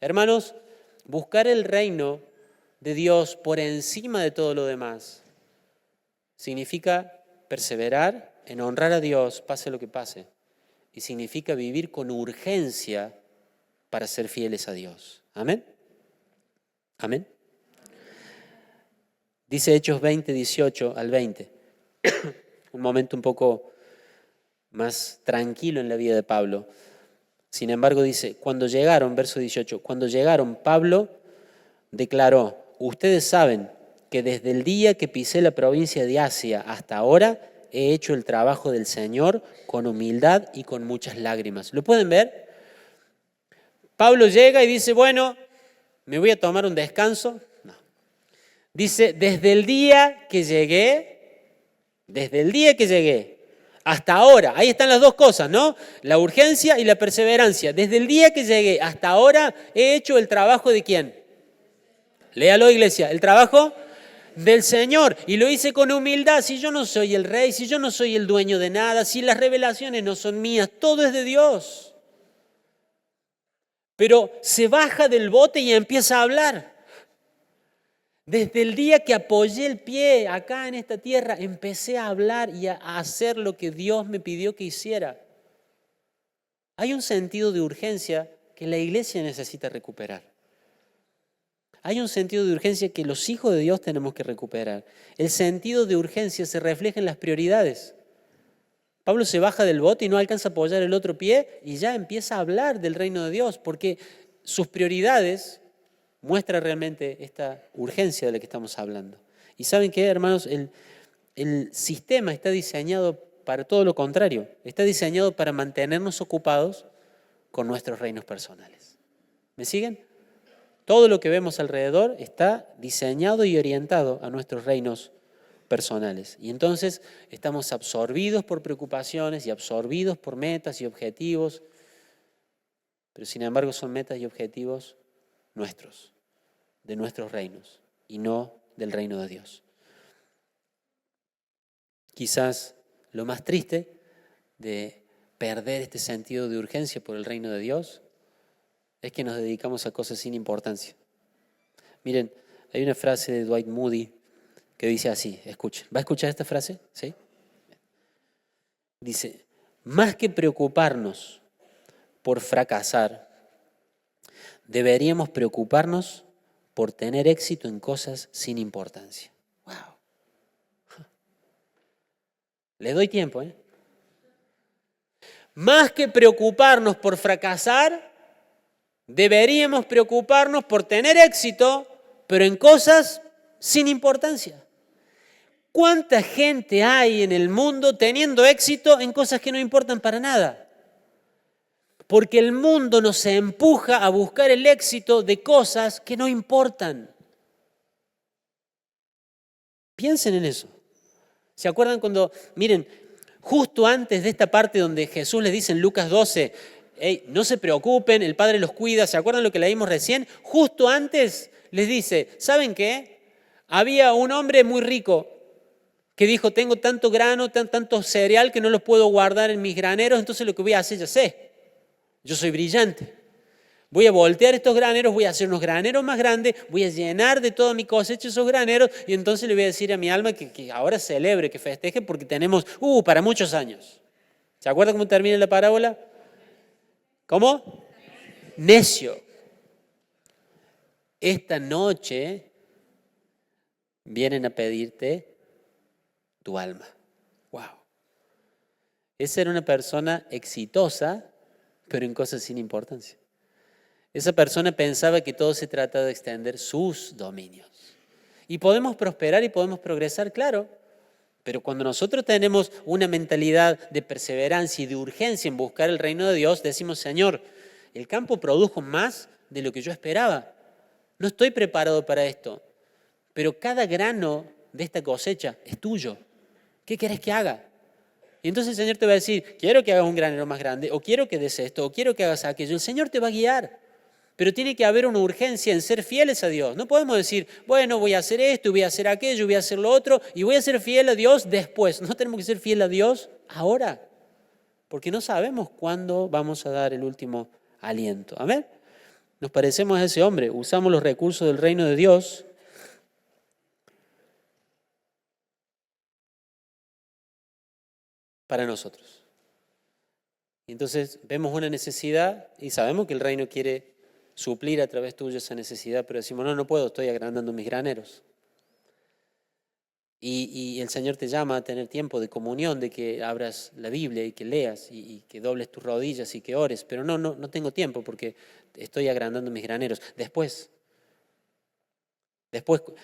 Hermanos, buscar el reino de Dios por encima de todo lo demás significa perseverar en honrar a Dios, pase lo que pase, y significa vivir con urgencia para ser fieles a Dios. Amén. Amén. Dice Hechos 20, 18 al 20. Un momento un poco más tranquilo en la vida de Pablo. Sin embargo, dice, cuando llegaron, verso 18, cuando llegaron, Pablo declaró, ustedes saben que desde el día que pisé la provincia de Asia hasta ahora he hecho el trabajo del Señor con humildad y con muchas lágrimas. ¿Lo pueden ver? Pablo llega y dice, bueno, me voy a tomar un descanso. No. Dice, desde el día que llegué hasta ahora, ahí están las dos cosas, ¿no? La urgencia y la perseverancia. Desde el día que llegué hasta ahora he hecho el trabajo de ¿quién? Léalo, iglesia, el trabajo del Señor. Y lo hice con humildad. Si yo no soy el rey, si yo no soy el dueño de nada, si las revelaciones no son mías, todo es de Dios. Pero se baja del bote y empieza a hablar. Desde el día que apoyé el pie acá en esta tierra, empecé a hablar y a hacer lo que Dios me pidió que hiciera. Hay un sentido de urgencia que la iglesia necesita recuperar. Hay un sentido de urgencia que los hijos de Dios tenemos que recuperar. El sentido de urgencia se refleja en las prioridades. Pablo se baja del bote y no alcanza a apoyar el otro pie y ya empieza a hablar del reino de Dios, porque sus prioridades muestran realmente esta urgencia de la que estamos hablando. Y ¿saben qué, hermanos? El sistema está diseñado para todo lo contrario. Está diseñado para mantenernos ocupados con nuestros reinos personales. ¿Me siguen? Todo lo que vemos alrededor está diseñado y orientado a nuestros reinos personales. Y entonces estamos absorbidos por preocupaciones y absorbidos por metas y objetivos, pero sin embargo son metas y objetivos nuestros, de nuestros reinos y no del reino de Dios. Quizás lo más triste de perder este sentido de urgencia por el reino de Dios es que nos dedicamos a cosas sin importancia. Miren, hay una frase de Dwight Moody que dice así, escuchen. ¿Va a escuchar esta frase? ¿Sí? Dice, más que preocuparnos por fracasar, deberíamos preocuparnos por tener éxito en cosas sin importancia. ¡Wow! Le doy tiempo, ¿eh? Más que preocuparnos por fracasar, deberíamos preocuparnos por tener éxito, pero en cosas sin importancia. ¿Cuánta gente hay en el mundo teniendo éxito en cosas que no importan para nada? Porque el mundo nos empuja a buscar el éxito de cosas que no importan. Piensen en eso. ¿Se acuerdan cuando, miren, justo antes de esta parte donde Jesús les dice en Lucas 12, hey, no se preocupen, el Padre los cuida, ¿se acuerdan lo que leímos recién? Justo antes les dice, ¿saben qué? Había un hombre muy rico que dijo, tengo tanto grano, tanto cereal que no los puedo guardar en mis graneros, entonces lo que voy a hacer ya sé, yo soy brillante. Voy a voltear estos graneros, voy a hacer unos graneros más grandes, voy a llenar de toda mi cosecha esos graneros y entonces le voy a decir a mi alma que ahora celebre, que festeje porque tenemos, para muchos años. ¿Se acuerdan cómo termina la parábola? ¿Cómo? Necio. Esta noche vienen a pedirte tu alma. Wow. Esa era una persona exitosa, pero en cosas sin importancia. Esa persona pensaba que todo se trata de extender sus dominios. Y podemos prosperar y podemos progresar, claro. Pero cuando nosotros tenemos una mentalidad de perseverancia y de urgencia en buscar el reino de Dios, decimos, Señor, el campo produjo más de lo que yo esperaba. No estoy preparado para esto, pero cada grano de esta cosecha es tuyo. ¿Qué querés que haga? Y entonces el Señor te va a decir, quiero que hagas un granero más grande, o quiero que des esto, o quiero que hagas aquello. El Señor te va a guiar, pero tiene que haber una urgencia en ser fieles a Dios. No podemos decir, bueno, voy a hacer esto, voy a hacer aquello, voy a hacer lo otro, y voy a ser fiel a Dios después. No tenemos que ser fiel a Dios ahora, porque no sabemos cuándo vamos a dar el último aliento. Amén. Nos parecemos a ese hombre, usamos los recursos del reino de Dios para nosotros. Y entonces vemos una necesidad y sabemos que el reino quiere suplir a través tuyo esa necesidad, pero decimos, no puedo, estoy agrandando mis graneros. Y el Señor te llama a tener tiempo de comunión, de que abras la Biblia y que leas y que dobles tus rodillas y que ores, pero no tengo tiempo porque estoy agrandando mis graneros. Después,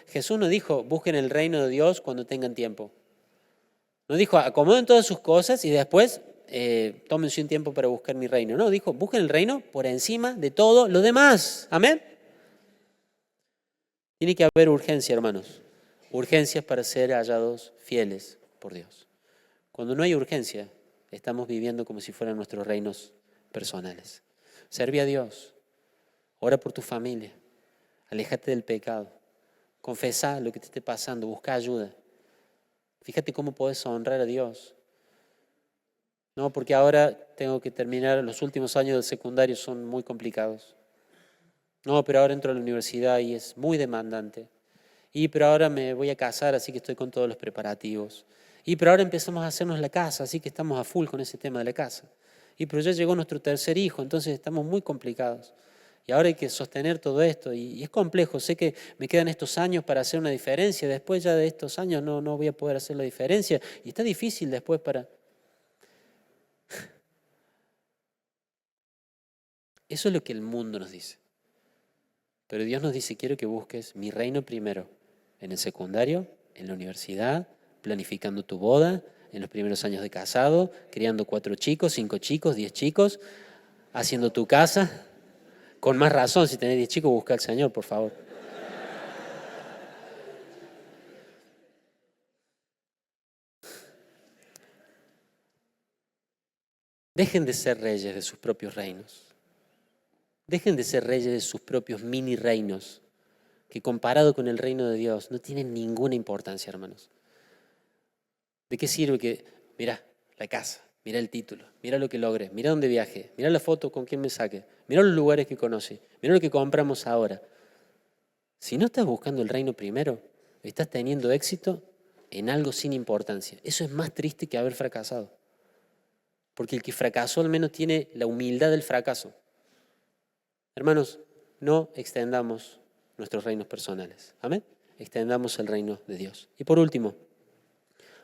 Jesús no dijo, busquen el reino de Dios cuando tengan tiempo. No dijo, acomoden todas sus cosas y después tómense un tiempo para buscar mi reino. No, dijo, busquen el reino por encima de todo lo demás. Amén. Tiene que haber urgencia, hermanos. Urgencias para ser hallados fieles por Dios. Cuando no hay urgencia, estamos viviendo como si fueran nuestros reinos personales. Serví a Dios. Ora por tu familia. Aléjate del pecado. Confesá lo que te esté pasando. Busca ayuda. Fíjate cómo podés honrar a Dios. No, porque ahora tengo que terminar, los últimos años del secundario son muy complicados. No, pero ahora entro a la universidad y es muy demandante. Pero ahora me voy a casar, así que estoy con todos los preparativos. Pero ahora empezamos a hacernos la casa, así que estamos a full con ese tema de la casa. Pero ya llegó nuestro tercer hijo, entonces estamos muy complicados. Y ahora hay que sostener todo esto y es complejo. Sé que me quedan estos años para hacer una diferencia. Después ya de estos años no voy a poder hacer la diferencia. Y está difícil después para... Eso es lo que el mundo nos dice. Pero Dios nos dice, quiero que busques mi reino primero. En el secundario, en la universidad, planificando tu boda, en los primeros años de casado, criando 4 chicos, 5 chicos, 10 chicos, haciendo tu casa. Con más razón, si tenés 10 chicos, busca al Señor, por favor. Dejen de ser reyes de sus propios reinos. Dejen de ser reyes de sus propios mini reinos, que comparado con el reino de Dios no tienen ninguna importancia, hermanos. ¿De qué sirve que, mira la casa, mira el título, mira lo que logré, mira dónde viajé, mira la foto con quién me saqué, mira los lugares que conocí, mira lo que compramos ahora? Si no estás buscando el reino primero, estás teniendo éxito en algo sin importancia. Eso es más triste que haber fracasado. Porque el que fracasó al menos tiene la humildad del fracaso. Hermanos, no extendamos nuestros reinos personales. Amén. Extendamos el reino de Dios. Y por último,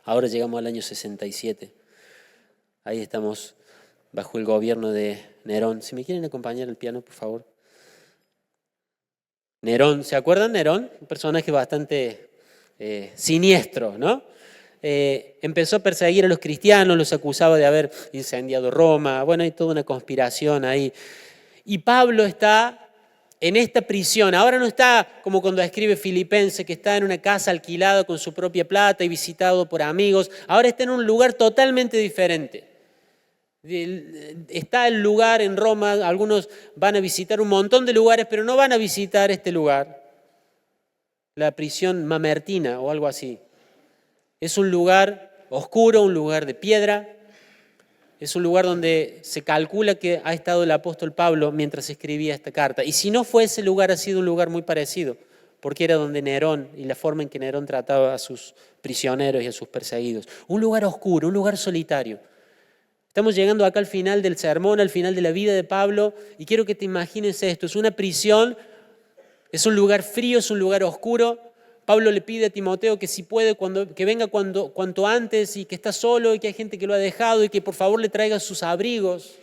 ahora llegamos al año 67. Ahí estamos bajo el gobierno de Nerón. Si me quieren acompañar al piano, por favor. Nerón, ¿se acuerdan Nerón? Un personaje bastante siniestro, ¿no? Empezó a perseguir a los cristianos, los acusaba de haber incendiado Roma. Bueno, hay toda una conspiración ahí. Y Pablo está en esta prisión. Ahora no está como cuando escribe Filipenses, que está en una casa alquilada con su propia plata y visitado por amigos. Ahora está en un lugar totalmente diferente. Está el lugar en Roma, algunos van a visitar un montón de lugares, pero no van a visitar este lugar, la prisión mamertina o algo así. Es un lugar oscuro, un lugar de piedra. Es un lugar donde se calcula que ha estado el apóstol Pablo mientras escribía esta carta. Y si no fue ese lugar, ha sido un lugar muy parecido, porque era donde Nerón y la forma en que Nerón trataba a sus prisioneros y a sus perseguidos. Un lugar oscuro, un lugar solitario. Estamos llegando acá al final del sermón, al final de la vida de Pablo, y quiero que te imagines esto. Es una prisión, es un lugar frío, es un lugar oscuro. Pablo le pide a Timoteo que si puede, que venga cuanto antes y que está solo y que hay gente que lo ha dejado y que por favor le traiga sus abrigos.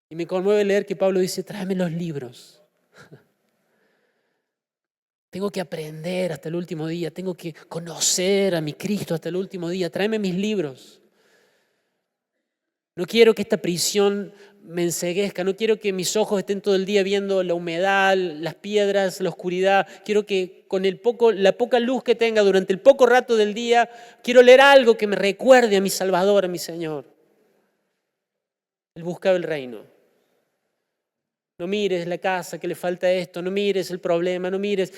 Y me conmueve leer que Pablo dice, tráeme los libros. Tengo que aprender hasta el último día, tengo que conocer a mi Cristo hasta el último día, tráeme mis libros. No quiero que esta prisión me enceguezca, no quiero que mis ojos estén todo el día viendo la humedad, las piedras, la oscuridad. Quiero que con la poca luz que tenga durante el poco rato del día, quiero leer algo que me recuerde a mi Salvador, a mi Señor. Él buscaba el reino. No mires la casa, que le falta esto, no mires el problema, no mires.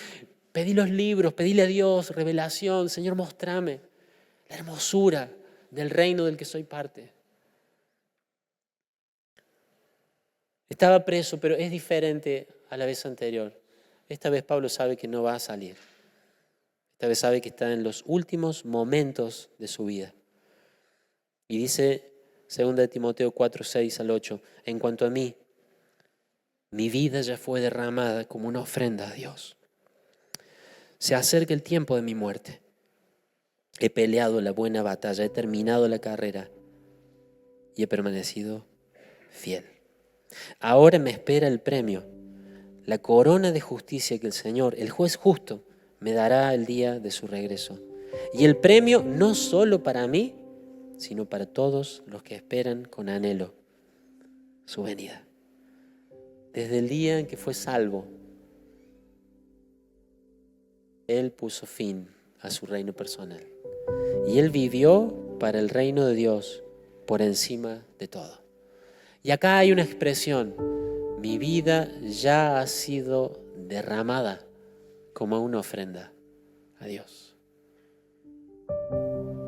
Pedí los libros, pedíle a Dios revelación. Señor, mostrame la hermosura del reino del que soy parte. Estaba preso, pero es diferente a la vez anterior. Esta vez Pablo sabe que no va a salir. Esta vez sabe que está en los últimos momentos de su vida. Y dice Segunda de Timoteo 4, 6 al 8. En cuanto a mí, mi vida ya fue derramada como una ofrenda a Dios. Se acerca el tiempo de mi muerte. He peleado la buena batalla, he terminado la carrera y he permanecido fiel. Ahora me espera el premio, la corona de justicia que el Señor, el juez justo, me dará el día de su regreso. Y el premio no solo para mí, sino para todos los que esperan con anhelo su venida. Desde el día en que fue salvo, Él puso fin a su reino personal. Y Él vivió para el reino de Dios por encima de todo. Y acá hay una expresión: mi vida ya ha sido derramada como una ofrenda a Dios.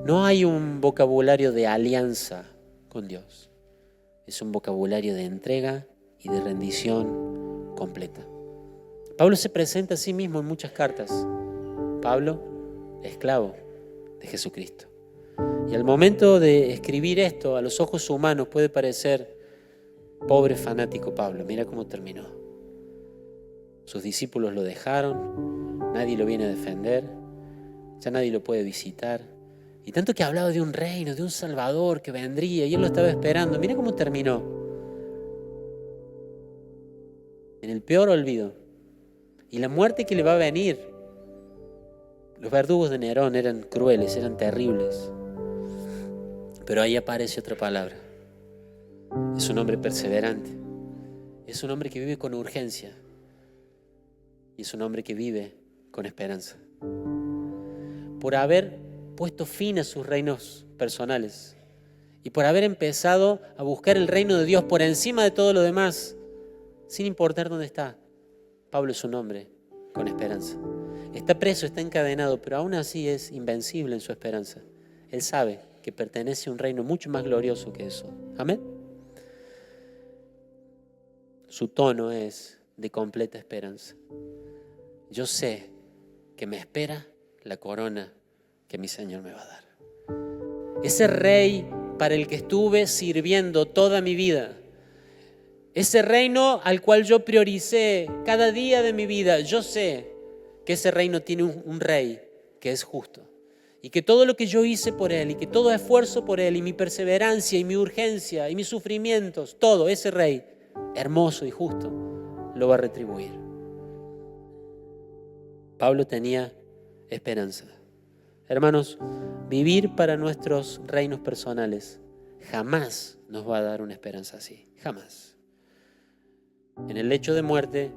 No hay un vocabulario de alianza con Dios. Es un vocabulario de entrega y de rendición completa. Pablo se presenta a sí mismo en muchas cartas. Pablo, esclavo de Jesucristo. Y al momento de escribir esto, a los ojos humanos puede parecer: pobre fanático Pablo, mira cómo terminó. Sus discípulos lo dejaron, nadie lo viene a defender, ya nadie lo puede visitar. Y tanto que hablaba de un reino, de un Salvador que vendría, y él lo estaba esperando. Mira cómo terminó. En el peor olvido. Y la muerte que le va a venir. Los verdugos de Nerón eran crueles, eran terribles. Pero ahí aparece otra palabra. Es un hombre perseverante. Es un hombre que vive con urgencia. Y es un hombre que vive con esperanza. Por haber puesto fin a sus reinos personales y por haber empezado a buscar el reino de Dios por encima de todo lo demás, sin importar dónde está, Pablo es un hombre con esperanza. Está preso, está encadenado, pero aún así es invencible en su esperanza. Él sabe que pertenece a un reino mucho más glorioso que eso. Amén. Su tono es de completa esperanza. Yo sé que me espera la corona que mi Señor me va a dar. Ese rey para el que estuve sirviendo toda mi vida, ese reino al cual yo prioricé cada día de mi vida, yo sé que ese reino tiene un rey que es justo y que todo lo que yo hice por él y que todo esfuerzo por él y mi perseverancia y mi urgencia y mis sufrimientos, todo ese rey hermoso y justo lo va a retribuir. Pablo tenía esperanza. Hermanos, vivir para nuestros reinos personales jamás nos va a dar una esperanza así, jamás. En el lecho de muerte,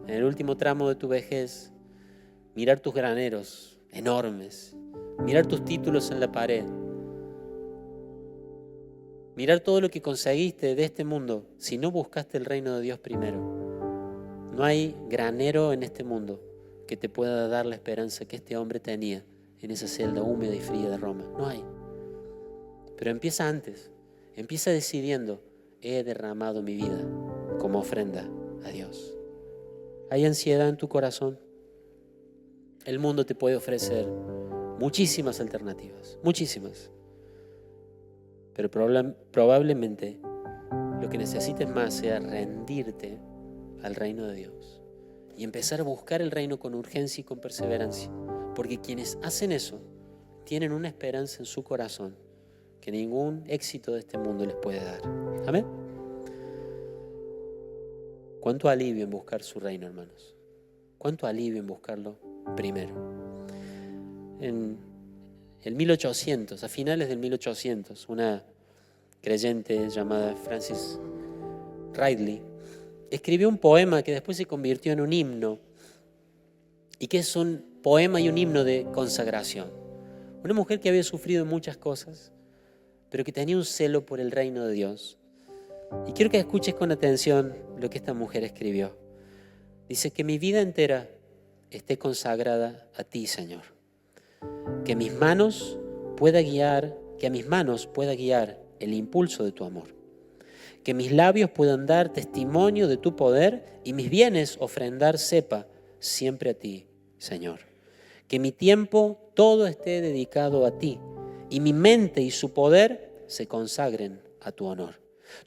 en el último tramo de tu vejez, mirar tus graneros enormes, mirar tus títulos en la pared, mirar todo lo que conseguiste de este mundo si no buscaste el reino de Dios primero. No hay granero en este mundo que te pueda dar la esperanza que este hombre tenía en esa celda húmeda y fría de Roma. No hay. Pero empieza antes. Empieza decidiendo: he derramado mi vida como ofrenda a Dios. ¿Hay ansiedad en tu corazón? El mundo te puede ofrecer muchísimas alternativas, muchísimas. Pero probablemente lo que necesites más sea rendirte al reino de Dios y empezar a buscar el reino con urgencia y con perseverancia. Porque quienes hacen eso tienen una esperanza en su corazón que ningún éxito de este mundo les puede dar. Amén. Cuánto alivio en buscar su reino, hermanos. Cuánto alivio en buscarlo primero. En el 1800, a finales del 1800, una creyente llamada Frances Ridley escribió un poema que después se convirtió en un himno y que es un poema y un himno de consagración. Una mujer que había sufrido muchas cosas, pero que tenía un celo por el reino de Dios. Y quiero que escuches con atención lo que esta mujer escribió. Dice: que mi vida entera esté consagrada a ti, Señor. Que a mis manos pueda guiar el impulso de tu amor. Que mis labios puedan dar testimonio de tu poder y mis bienes ofrendar sepa siempre a ti, Señor. Que mi tiempo todo esté dedicado a ti y mi mente y su poder se consagren a tu honor.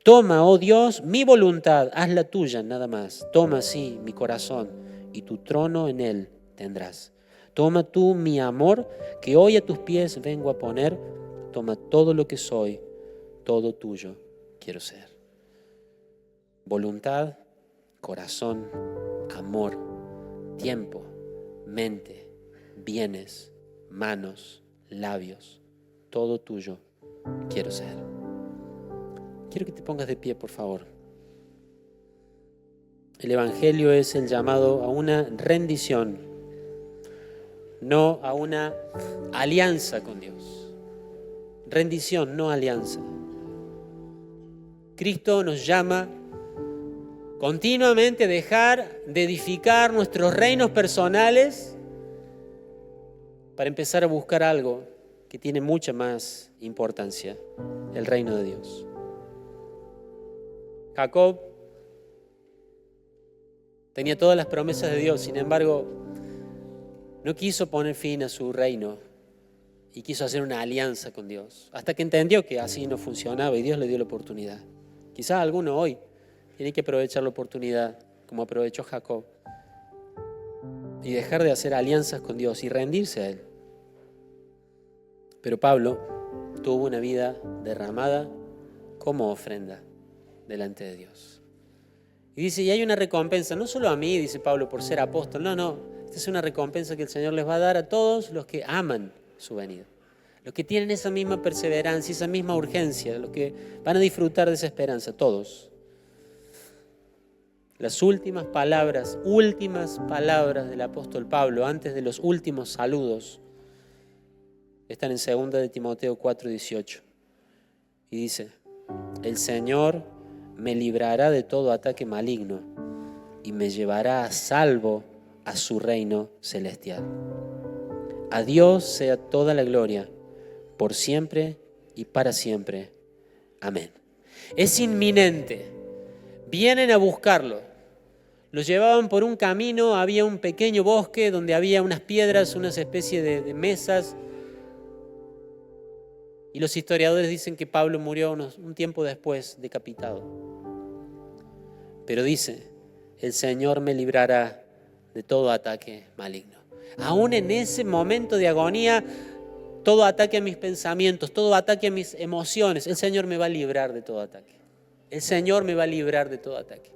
Toma, oh Dios, mi voluntad, haz la tuya nada más. Toma, sí, mi corazón, y tu trono en él tendrás. Toma tú mi amor, que hoy a tus pies vengo a poner. Toma todo lo que soy, todo tuyo quiero ser. Voluntad, corazón, amor, tiempo, mente, bienes, manos, labios, todo tuyo quiero ser. Quiero que te pongas de pie, por favor. El Evangelio es el llamado a una rendición, no a una alianza con Dios. Rendición, no alianza. Cristo nos llama continuamente a dejar de edificar nuestros reinos personales para empezar a buscar algo que tiene mucha más importancia, el reino de Dios. Jacob tenía todas las promesas de Dios, sin embargo, no quiso poner fin a su reino y quiso hacer una alianza con Dios, hasta que entendió que así no funcionaba y Dios le dio la oportunidad. Quizás alguno hoy tiene que aprovechar la oportunidad, como aprovechó Jacob, y dejar de hacer alianzas con Dios y rendirse a Él. Pero Pablo tuvo una vida derramada como ofrenda delante de Dios. Y dice, y hay una recompensa, no solo a mí, dice Pablo, por ser apóstol, no, esta es una recompensa que el Señor les va a dar a todos los que aman su venida, los que tienen esa misma perseverancia, esa misma urgencia, los que van a disfrutar de esa esperanza, todos. Las últimas palabras del apóstol Pablo, antes de los últimos saludos, están en 2 de Timoteo 4:18. Y dice, el Señor me librará de todo ataque maligno y me llevará a salvo a su reino celestial. A Dios sea toda la gloria, por siempre y para siempre. Amén. Es inminente. Vienen a buscarlo. Lo llevaban por un camino, había un pequeño bosque donde había unas piedras, unas especies de mesas. Y los historiadores dicen que Pablo murió un tiempo después, decapitado. Pero dice, el Señor me librará de todo ataque maligno. Aún en ese momento de agonía, todo ataque a mis pensamientos, todo ataque a mis emociones, el Señor me va a librar de todo ataque. El Señor me va a librar de todo ataque.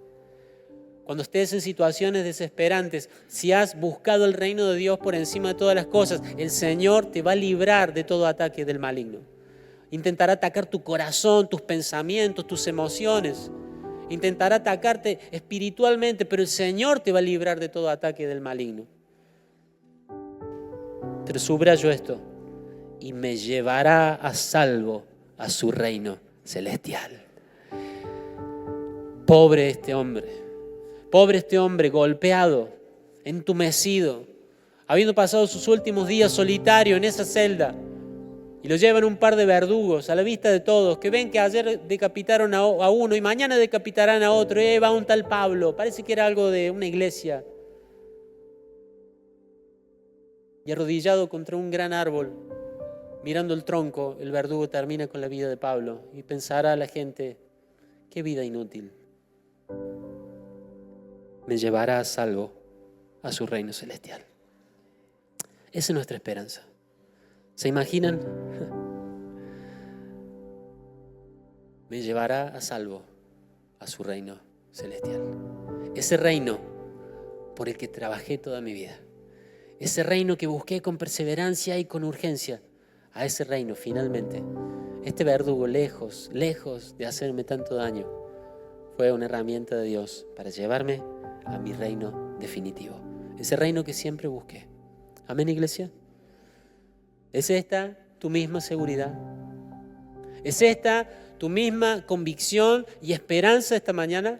Cuando estés en situaciones desesperantes, si has buscado el reino de Dios por encima de todas las cosas, el Señor te va a librar de todo ataque del maligno. Intentará atacar tu corazón, tus pensamientos, tus emociones. Intentará atacarte espiritualmente, pero el Señor te va a librar de todo ataque del maligno. Pero subrayo esto, y me llevará a salvo a su reino celestial. Pobre este hombre golpeado, entumecido, habiendo pasado sus últimos días solitario en esa celda. Y lo llevan un par de verdugos a la vista de todos, que ven que ayer decapitaron a uno y mañana decapitarán a otro. Va un tal Pablo, parece que era algo de una iglesia. Y arrodillado contra un gran árbol, mirando el tronco, el verdugo termina con la vida de Pablo. Y pensará la gente, qué vida inútil. Me llevará a salvo a su reino celestial. Esa es nuestra esperanza. ¿Se imaginan? Me llevará a salvo a su reino celestial. Ese reino por el que trabajé toda mi vida. Ese reino que busqué con perseverancia y con urgencia. A ese reino finalmente, este verdugo lejos de hacerme tanto daño, fue una herramienta de Dios para llevarme a mi reino definitivo. Ese reino que siempre busqué. Amén, iglesia. ¿Es esta tu misma seguridad? ¿Es esta tu misma convicción y esperanza esta mañana?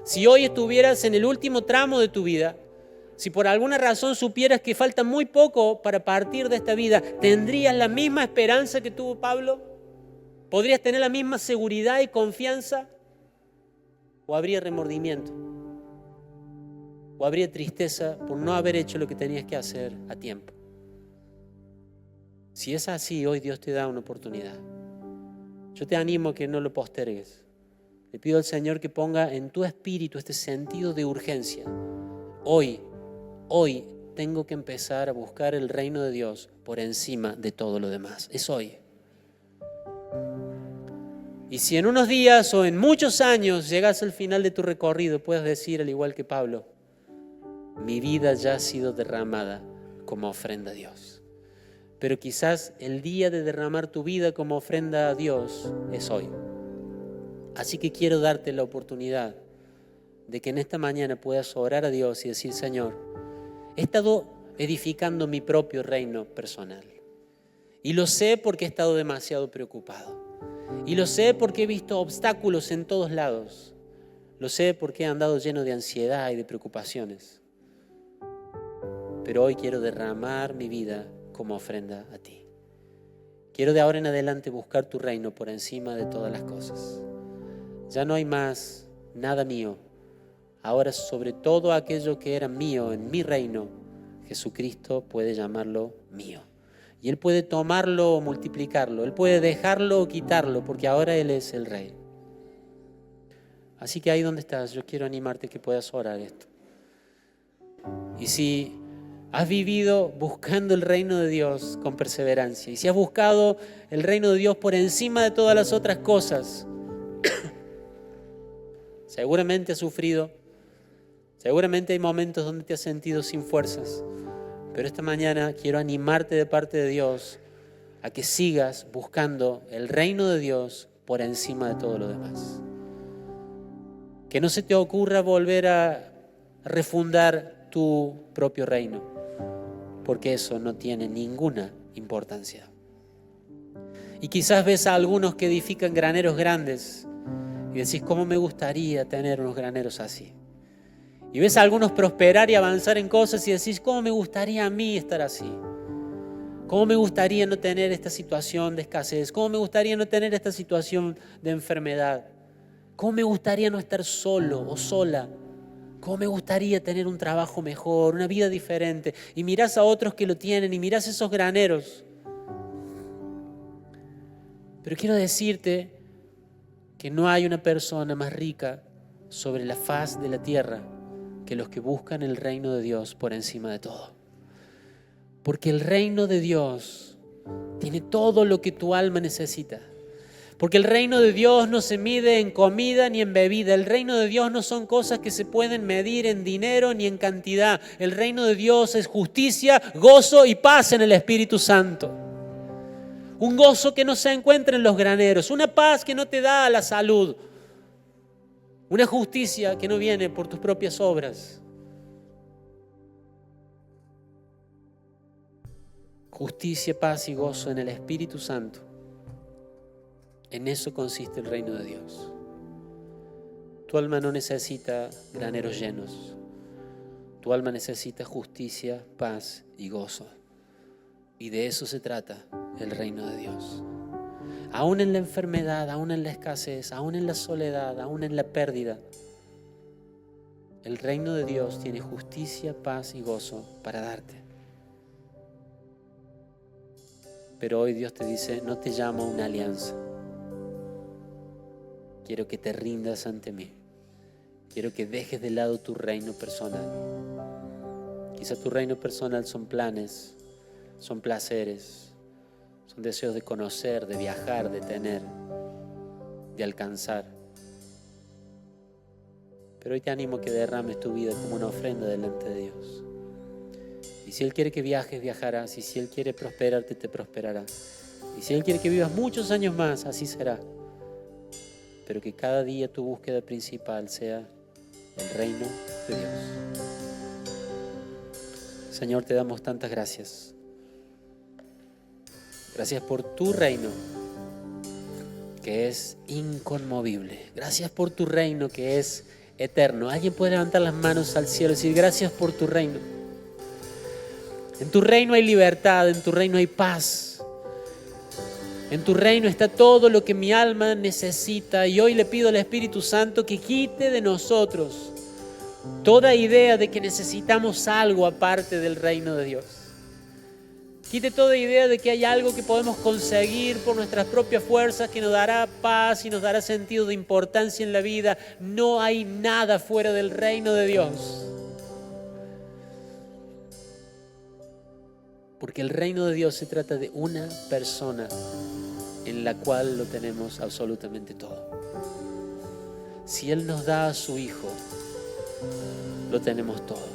Si hoy estuvieras en el último tramo de tu vida, si por alguna razón supieras que falta muy poco para partir de esta vida, ¿tendrías la misma esperanza que tuvo Pablo? ¿Podrías tener la misma seguridad y confianza? ¿O habría remordimiento? ¿O habría tristeza por no haber hecho lo que tenías que hacer a tiempo? Si es así, hoy Dios te da una oportunidad. Yo te animo a que no lo postergues. Le pido al Señor que ponga en tu espíritu este sentido de urgencia. Hoy tengo que empezar a buscar el reino de Dios por encima de todo lo demás. Es hoy. Y si en unos días o en muchos años llegas al final de tu recorrido, puedes decir, al igual que Pablo, mi vida ya ha sido derramada como ofrenda a Dios. Pero quizás el día de derramar tu vida como ofrenda a Dios es hoy. Así que quiero darte la oportunidad de que en esta mañana puedas orar a Dios y decir, Señor, he estado edificando mi propio reino personal. Y lo sé porque he estado demasiado preocupado. Y lo sé porque he visto obstáculos en todos lados. Lo sé porque he andado lleno de ansiedad y de preocupaciones. Pero hoy quiero derramar mi vida como ofrenda a ti. Quiero de ahora en adelante buscar tu reino por encima de todas las cosas. Ya no hay más nada mío. Ahora sobre todo aquello que era mío en mi reino, Jesucristo puede llamarlo mío. Y Él puede tomarlo o multiplicarlo. Él puede dejarlo o quitarlo, porque ahora Él es el Rey. Así que ahí donde estás, yo quiero animarte que puedas orar esto. Y si has vivido buscando el reino de Dios con perseverancia, y si has buscado el reino de Dios por encima de todas las otras cosas, seguramente has sufrido, seguramente hay momentos donde te has sentido sin fuerzas, pero esta mañana quiero animarte de parte de Dios a que sigas buscando el reino de Dios por encima de todo lo demás. Que no se te ocurra volver a refundar tu propio reino, porque eso no tiene ninguna importancia. Y quizás ves a algunos que edifican graneros grandes y decís, ¿cómo me gustaría tener unos graneros así? Y ves a algunos prosperar y avanzar en cosas y decís, ¿cómo me gustaría a mí estar así? ¿Cómo me gustaría no tener esta situación de escasez? ¿Cómo me gustaría no tener esta situación de enfermedad? ¿Cómo me gustaría no estar solo o sola? ¿Cómo me gustaría tener un trabajo mejor, una vida diferente? Y mirás a otros que lo tienen y mirás esos graneros. Pero quiero decirte que no hay una persona más rica sobre la faz de la tierra que los que buscan el reino de Dios por encima de todo. Porque el reino de Dios tiene todo lo que tu alma necesita. Porque el reino de Dios no se mide en comida ni en bebida. El reino de Dios no son cosas que se pueden medir en dinero ni en cantidad. El reino de Dios es justicia, gozo y paz en el Espíritu Santo. Un gozo que no se encuentra en los graneros. Una paz que no te da la salud. Una justicia que no viene por tus propias obras. Justicia, paz y gozo en el Espíritu Santo. En eso consiste el reino de Dios. Tu alma no necesita graneros llenos. Tu alma necesita justicia, paz y gozo. Y de eso se trata el reino de Dios. Aún en la enfermedad, aún en la escasez, aún en la soledad, aún en la pérdida, el reino de Dios tiene justicia, paz y gozo para darte. Pero hoy Dios te dice, no te llamo a una alianza. Quiero que te rindas ante mí. Quiero que dejes de lado tu reino personal. Quizá tu reino personal son planes, son placeres, son deseos de conocer, de viajar, de tener, de alcanzar. Pero hoy te animo a que derrames tu vida como una ofrenda delante de Dios. Y si Él quiere que viajes, viajarás. Y si Él quiere prosperarte, te prosperará. Y si Él quiere que vivas muchos años más, así será. Pero que cada día tu búsqueda principal sea el reino de Dios. Señor, te damos tantas gracias. Gracias por tu reino, que es inconmovible. Gracias por tu reino, que es eterno. Alguien puede levantar las manos al cielo y decir, gracias por tu reino. En tu reino hay libertad, en tu reino hay paz. En tu reino está todo lo que mi alma necesita. Y hoy le pido al Espíritu Santo que quite de nosotros toda idea de que necesitamos algo aparte del reino de Dios. Quite toda idea de que hay algo que podemos conseguir por nuestras propias fuerzas que nos dará paz y nos dará sentido de importancia en la vida. No hay nada fuera del reino de Dios. Porque el reino de Dios se trata de una persona en la cual lo tenemos absolutamente todo. Si Él nos da a su Hijo, lo tenemos todo.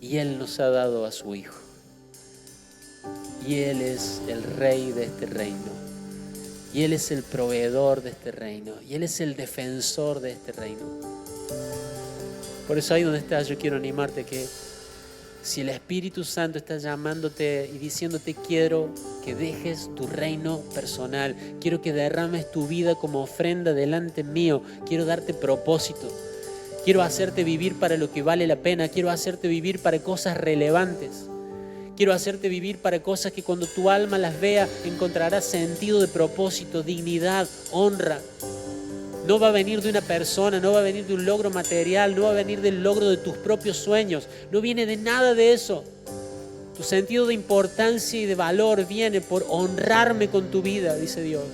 Y Él nos ha dado a su Hijo. Y Él es el Rey de este reino. Y Él es el proveedor de este reino. Y Él es el defensor de este reino. Por eso ahí donde estás, yo quiero animarte que si el Espíritu Santo está llamándote y diciéndote quiero que dejes tu reino personal, quiero que derrames tu vida como ofrenda delante mío, quiero darte propósito, quiero hacerte vivir para lo que vale la pena, quiero hacerte vivir para cosas relevantes, quiero hacerte vivir para cosas que cuando tu alma las vea encontrarás sentido de propósito, dignidad, honra. No va a venir de una persona, no va a venir de un logro material, no va a venir del logro de tus propios sueños. No viene de nada de eso. Tu sentido de importancia y de valor viene por honrarme con tu vida, dice Dios.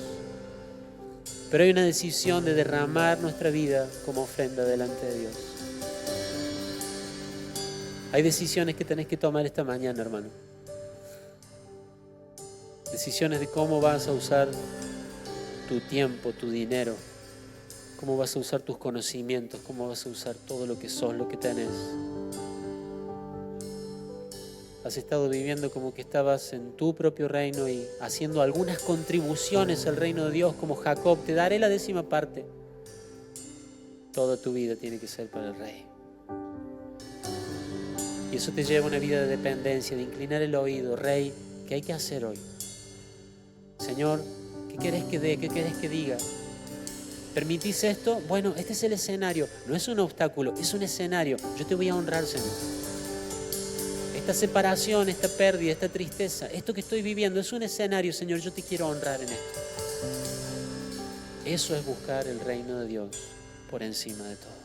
Pero hay una decisión de derramar nuestra vida como ofrenda delante de Dios. Hay decisiones que tenés que tomar esta mañana, hermano. Decisiones de cómo vas a usar tu tiempo, tu dinero. Cómo vas a usar tus conocimientos, cómo vas a usar todo lo que sos, lo que tenés. Has estado viviendo como que estabas en tu propio reino y haciendo algunas contribuciones al reino de Dios como Jacob. Te daré la 10ª parte. Toda tu vida tiene que ser para el Rey. Y eso te lleva a una vida de dependencia, de inclinar el oído. Rey, ¿qué hay que hacer hoy? Señor, ¿qué querés que dé? ¿Qué querés que diga? ¿Permitís esto? Bueno, este es el escenario. No es un obstáculo, es un escenario. Yo te voy a honrar, Señor. Esta separación, esta pérdida, esta tristeza, esto que estoy viviendo es un escenario, Señor. Yo te quiero honrar en esto. Eso es buscar el reino de Dios por encima de todo.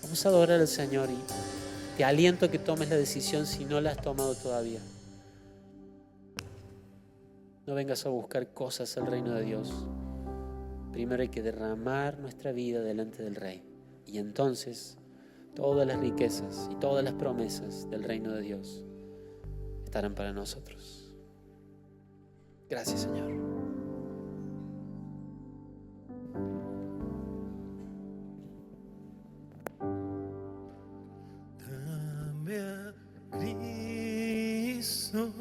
Vamos a adorar al Señor y te aliento a que tomes la decisión si no la has tomado todavía. No vengas a buscar cosas al reino de Dios. Primero hay que derramar nuestra vida delante del Rey. Y entonces todas las riquezas y todas las promesas del reino de Dios estarán para nosotros. Gracias, Señor. Dame a Cristo.